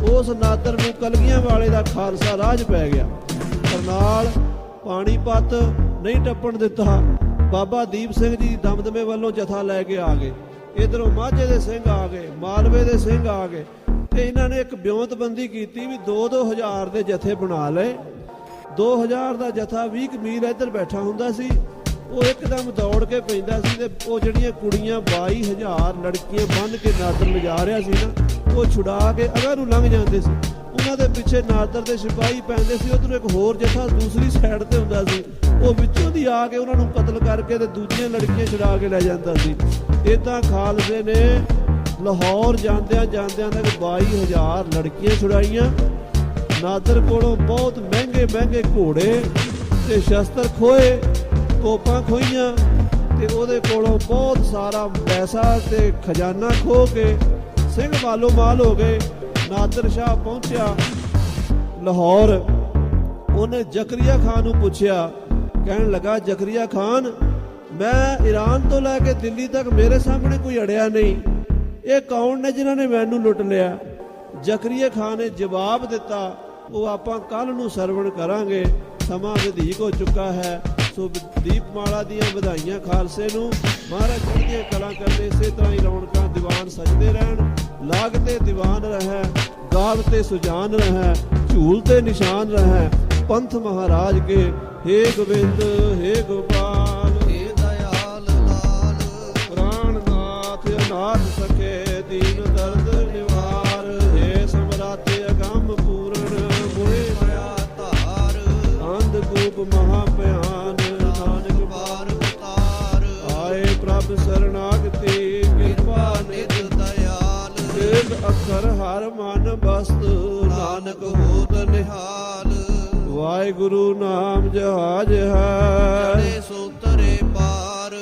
S1: ਉਸ ਨਾਦਰ ਨੂੰ ਕਲਗੀਆਂ ਵਾਲੇ ਦਾ ਖਾਲਸਾ ਰਾਜ ਪੈ ਗਿਆ। ਕਰਨਾਲ ਪਾਣੀਪਤ ਨਹੀਂ ਟੱਪਣ ਦਿੱਤਾ। ਬਾਬਾ ਦੀਪ ਸਿੰਘ ਜੀ ਦਮਦਮੇ ਵੱਲੋਂ ਜਥਾ ਲੈ ਕੇ ਆ ਗਏ। ਇੱਧਰੋਂ ਮਾਝੇ ਦੇ ਸਿੰਘ ਆ ਗਏ, ਮਾਲਵੇ ਦੇ ਸਿੰਘ ਆ ਗਏ ਤੇ ਇਹਨਾਂ ਨੇ ਇੱਕ ਬਿਉਂਤਬੰਦੀ ਕੀਤੀ ਵੀ 2-2 ਹਜ਼ਾਰ ਦੇ ਜਥੇ ਬਣਾ ਲਏ। 2000 ਦਾ ਜਥਾ 20 ਮੀਲ ਇੱਧਰ ਬੈਠਾ ਹੁੰਦਾ ਸੀ। ਉਹ ਇੱਕਦਮ ਦੌੜ ਕੇ ਪੈਂਦਾ ਸੀ ਤੇ ਉਹ ਜਿਹੜੀਆਂ ਕੁੜੀਆਂ 22,000 ਲੜਕੀਆਂ ਬੰਨ੍ਹ ਕੇ ਨਾਦਰ ਲਿਜਾ ਰਿਹਾ ਸੀ ਨਾ, ਉਹ ਛੁਡਾ ਕੇ ਅਗਾਂਹ ਨੂੰ ਲੰਘ ਜਾਂਦੇ ਸੀ। ਉਹਨਾਂ ਦੇ ਪਿੱਛੇ ਨਾਦਰ ਦੇ ਸਿਪਾਹੀ ਪੈਂਦੇ ਸੀ। ਉੱਧਰੋਂ ਇੱਕ ਹੋਰ ਜਥਾ ਦੂਸਰੀ ਸਾਈਡ ਤੇ ਹੁੰਦਾ ਸੀ, ਉਹ ਵਿੱਚੋਂ ਦੀ ਆ ਕੇ ਉਹਨਾਂ ਨੂੰ ਕਤਲ ਕਰਕੇ ਤੇ ਦੂਜੀਆਂ ਲੜਕੀਆਂ ਛੁਡਾ ਕੇ ਲੈ ਜਾਂਦਾ ਸੀ। ਇੱਦਾਂ ਖਾਲਸੇ ਨੇ ਲਾਹੌਰ ਜਾਂਦਿਆਂ ਤੱਕ 22,000 ਲੜਕੀਆਂ ਛੁਡਾਈਆਂ, ਨਾਦਰ ਕੋਲੋਂ ਬਹੁਤ ਮਹਿੰਗੇ ਮਹਿੰਗੇ ਘੋੜੇ ਤੇ ਸ਼ਸਤਰ ਖੋਏ, ਤੋਪਾਂ ਖੋਈਆਂ ਤੇ ਉਹਦੇ ਕੋਲੋਂ ਬਹੁਤ ਸਾਰਾ ਪੈਸਾ ਤੇ ਖਜ਼ਾਨਾ ਖੋ ਕੇ ਸਿੰਘ ਮਾਲੋ ਮਾਲ ਹੋ ਗਏ। ਨਾਦਰ ਸ਼ਾਹ ਪਹੁੰਚਿਆ ਲਾਹੌਰ। ਉਹਨੇ ਜ਼ਕਰੀਆ ਖਾਨ ਨੂੰ ਪੁੱਛਿਆ, ਕਹਿਣ ਲੱਗਾ, ਜ਼ਕਰੀਆ ਖਾਨ, ਮੈਂ ਈਰਾਨ ਤੋਂ ਲੈ ਕੇ ਦਿੱਲੀ ਤੱਕ ਮੇਰੇ ਸਾਹਮਣੇ ਕੋਈ ਅੜਿਆ ਨਹੀਂ, ਇਹ ਕੌਣ ਨੇ ਜਿਨ੍ਹਾਂ ਨੇ ਮੈਨੂੰ ਲੁੱਟ ਲਿਆ? ਜ਼ਕਰੀਆ ਖਾਨ ਨੇ ਜਵਾਬ ਦਿੱਤਾ, ਉਹ ਆਪਾਂ ਕੱਲ ਨੂੰ ਸਰਵਣ ਕਰਾਂਗੇ, ਸਮਾਂ ਵਧੀਕ ਹੋ ਚੁੱਕਾ ਹੈ। ਸੋ ਦੀਪਮਾਲਾ ਦੀਆਂ ਵਧਾਈਆਂ ਖਾਲਸੇ ਨੂੰ। ਮਹਾਰਾਜ ਚੜ੍ਹਦੀਆਂ ਕਲਾਂ ਕਰਨ, ਇਸੇ ਤਰ੍ਹਾਂ ਹੀ ਰੌਣਕਾਂ ਦੀਵਾਨ ਸਜਦੇ ਰਹਿਣ, ਲਾਗ ਤੇ ਦੀਵਾਨ ਰਹਿ, ਗਾਲ ਤੇ ਸੁਜਾਨ ਰਹਿ, ਝੂਲ ਤੇ ਨਿਸ਼ਾਨ ਰਹਿ, ਪੰਥ ਮਹਾਰਾਜ ਕੇ। ਹੇ ਗੋਬਿੰਦ ਹੇ ਗੋਪਾਲ
S2: ਹੇ ਦਇਆਲ ਲਾਲ,
S1: ਪ੍ਰਾਣਨਾਥ ਅਨਾਥ ਸਖੇ, ਦੀਨ ਦਰਦ ਨਿਵਾਰ, ਹੇ ਸਮਰਾਟ ਅਗੰਮ ਪੂਰਨ, ਮੋਹਿ
S2: ਮਾਇਆ ਧਾਰ,
S1: ਅੰਧ ਕੂਪ ਮਹਾ ਭਿਆਨ, ਨਾਨਕ
S2: ਪਾਰ ਉਤਾਰ,
S1: ਆਏ ਪ੍ਰਭ ਸਰਨਾਗਤੀ, ਕਿਰਪਾ ਨਿਧ
S2: ਨਿਤ ਦਇਆਲ,
S1: ਇੱਕ ਅੱਖਰ ਹਰ ਮਨ ਬਸਤ, ਨਾਨਕ ਹੋਤ ਨਿਹਾਲ। ਵਾਹਿਗੁਰੂ ਨਾਮ ਜਹਾਜ ਹੈ,
S2: ਚੜੇ ਸੋਤਰੇ ਪਾਰ,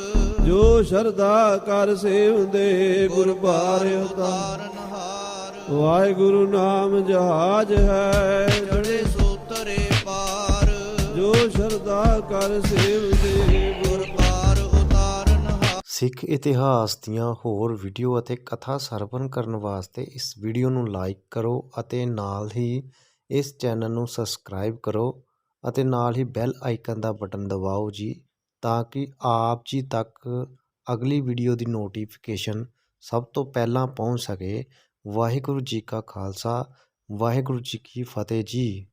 S1: ਜੋ ਸ਼ਰਧਾ ਕਰ ਸੇਵਦੇ, ਗੁਰ ਬਾਰ ਉਤਾਰ।
S2: ਉਤਾਰਨਹਾਰ,
S1: ਵਾਹਿਗੁਰੂ ਨਾਮ ਜਹਾਜ ਹੈ,
S2: ਚੜੇ ਸੋਤਰੇ ਪਾਰ,
S1: ਜੋ ਸ਼ਰਧਾ ਕਰ ਸੇਵਦੇ, ਗੁਰ
S2: ਪਾਰ ਉਤਾਰਨਹਾਰ।
S3: ਸਿੱਖ ਇਤਿਹਾਸ ਦੀਆਂ ਹੋਰ ਵੀਡੀਓ ਅਤੇ ਕਥਾ ਸਰਵਣ ਕਰਨ ਵਾਸਤੇ ਇਸ ਵੀਡੀਓ ਨੂੰ ਲਾਈਕ ਕਰੋ ਅਤੇ ਨਾਲ ਹੀ ਇਸ ਚੈਨਲ ਨੂੰ ਸਬਸਕ੍ਰਾਈਬ ਕਰੋ ਅਤੇ ਨਾਲ ਹੀ ਬੈਲ ਆਈਕਨ ਦਾ ਬਟਨ ਦਬਾਓ ਜੀ, ਤਾਂ ਕਿ ਆਪ ਜੀ ਤੱਕ ਅਗਲੀ ਵੀਡੀਓ ਦੀ ਨੋਟੀਫਿਕੇਸ਼ਨ ਸਭ ਤੋਂ ਪਹਿਲਾਂ ਪਹੁੰਚ ਸਕੇ। ਵਾਹਿਗੁਰੂ ਜੀ ਕਾ ਖਾਲਸਾ, ਵਾਹਿਗੁਰੂ ਜੀ ਕੀ ਫਤਿਹ ਜੀ।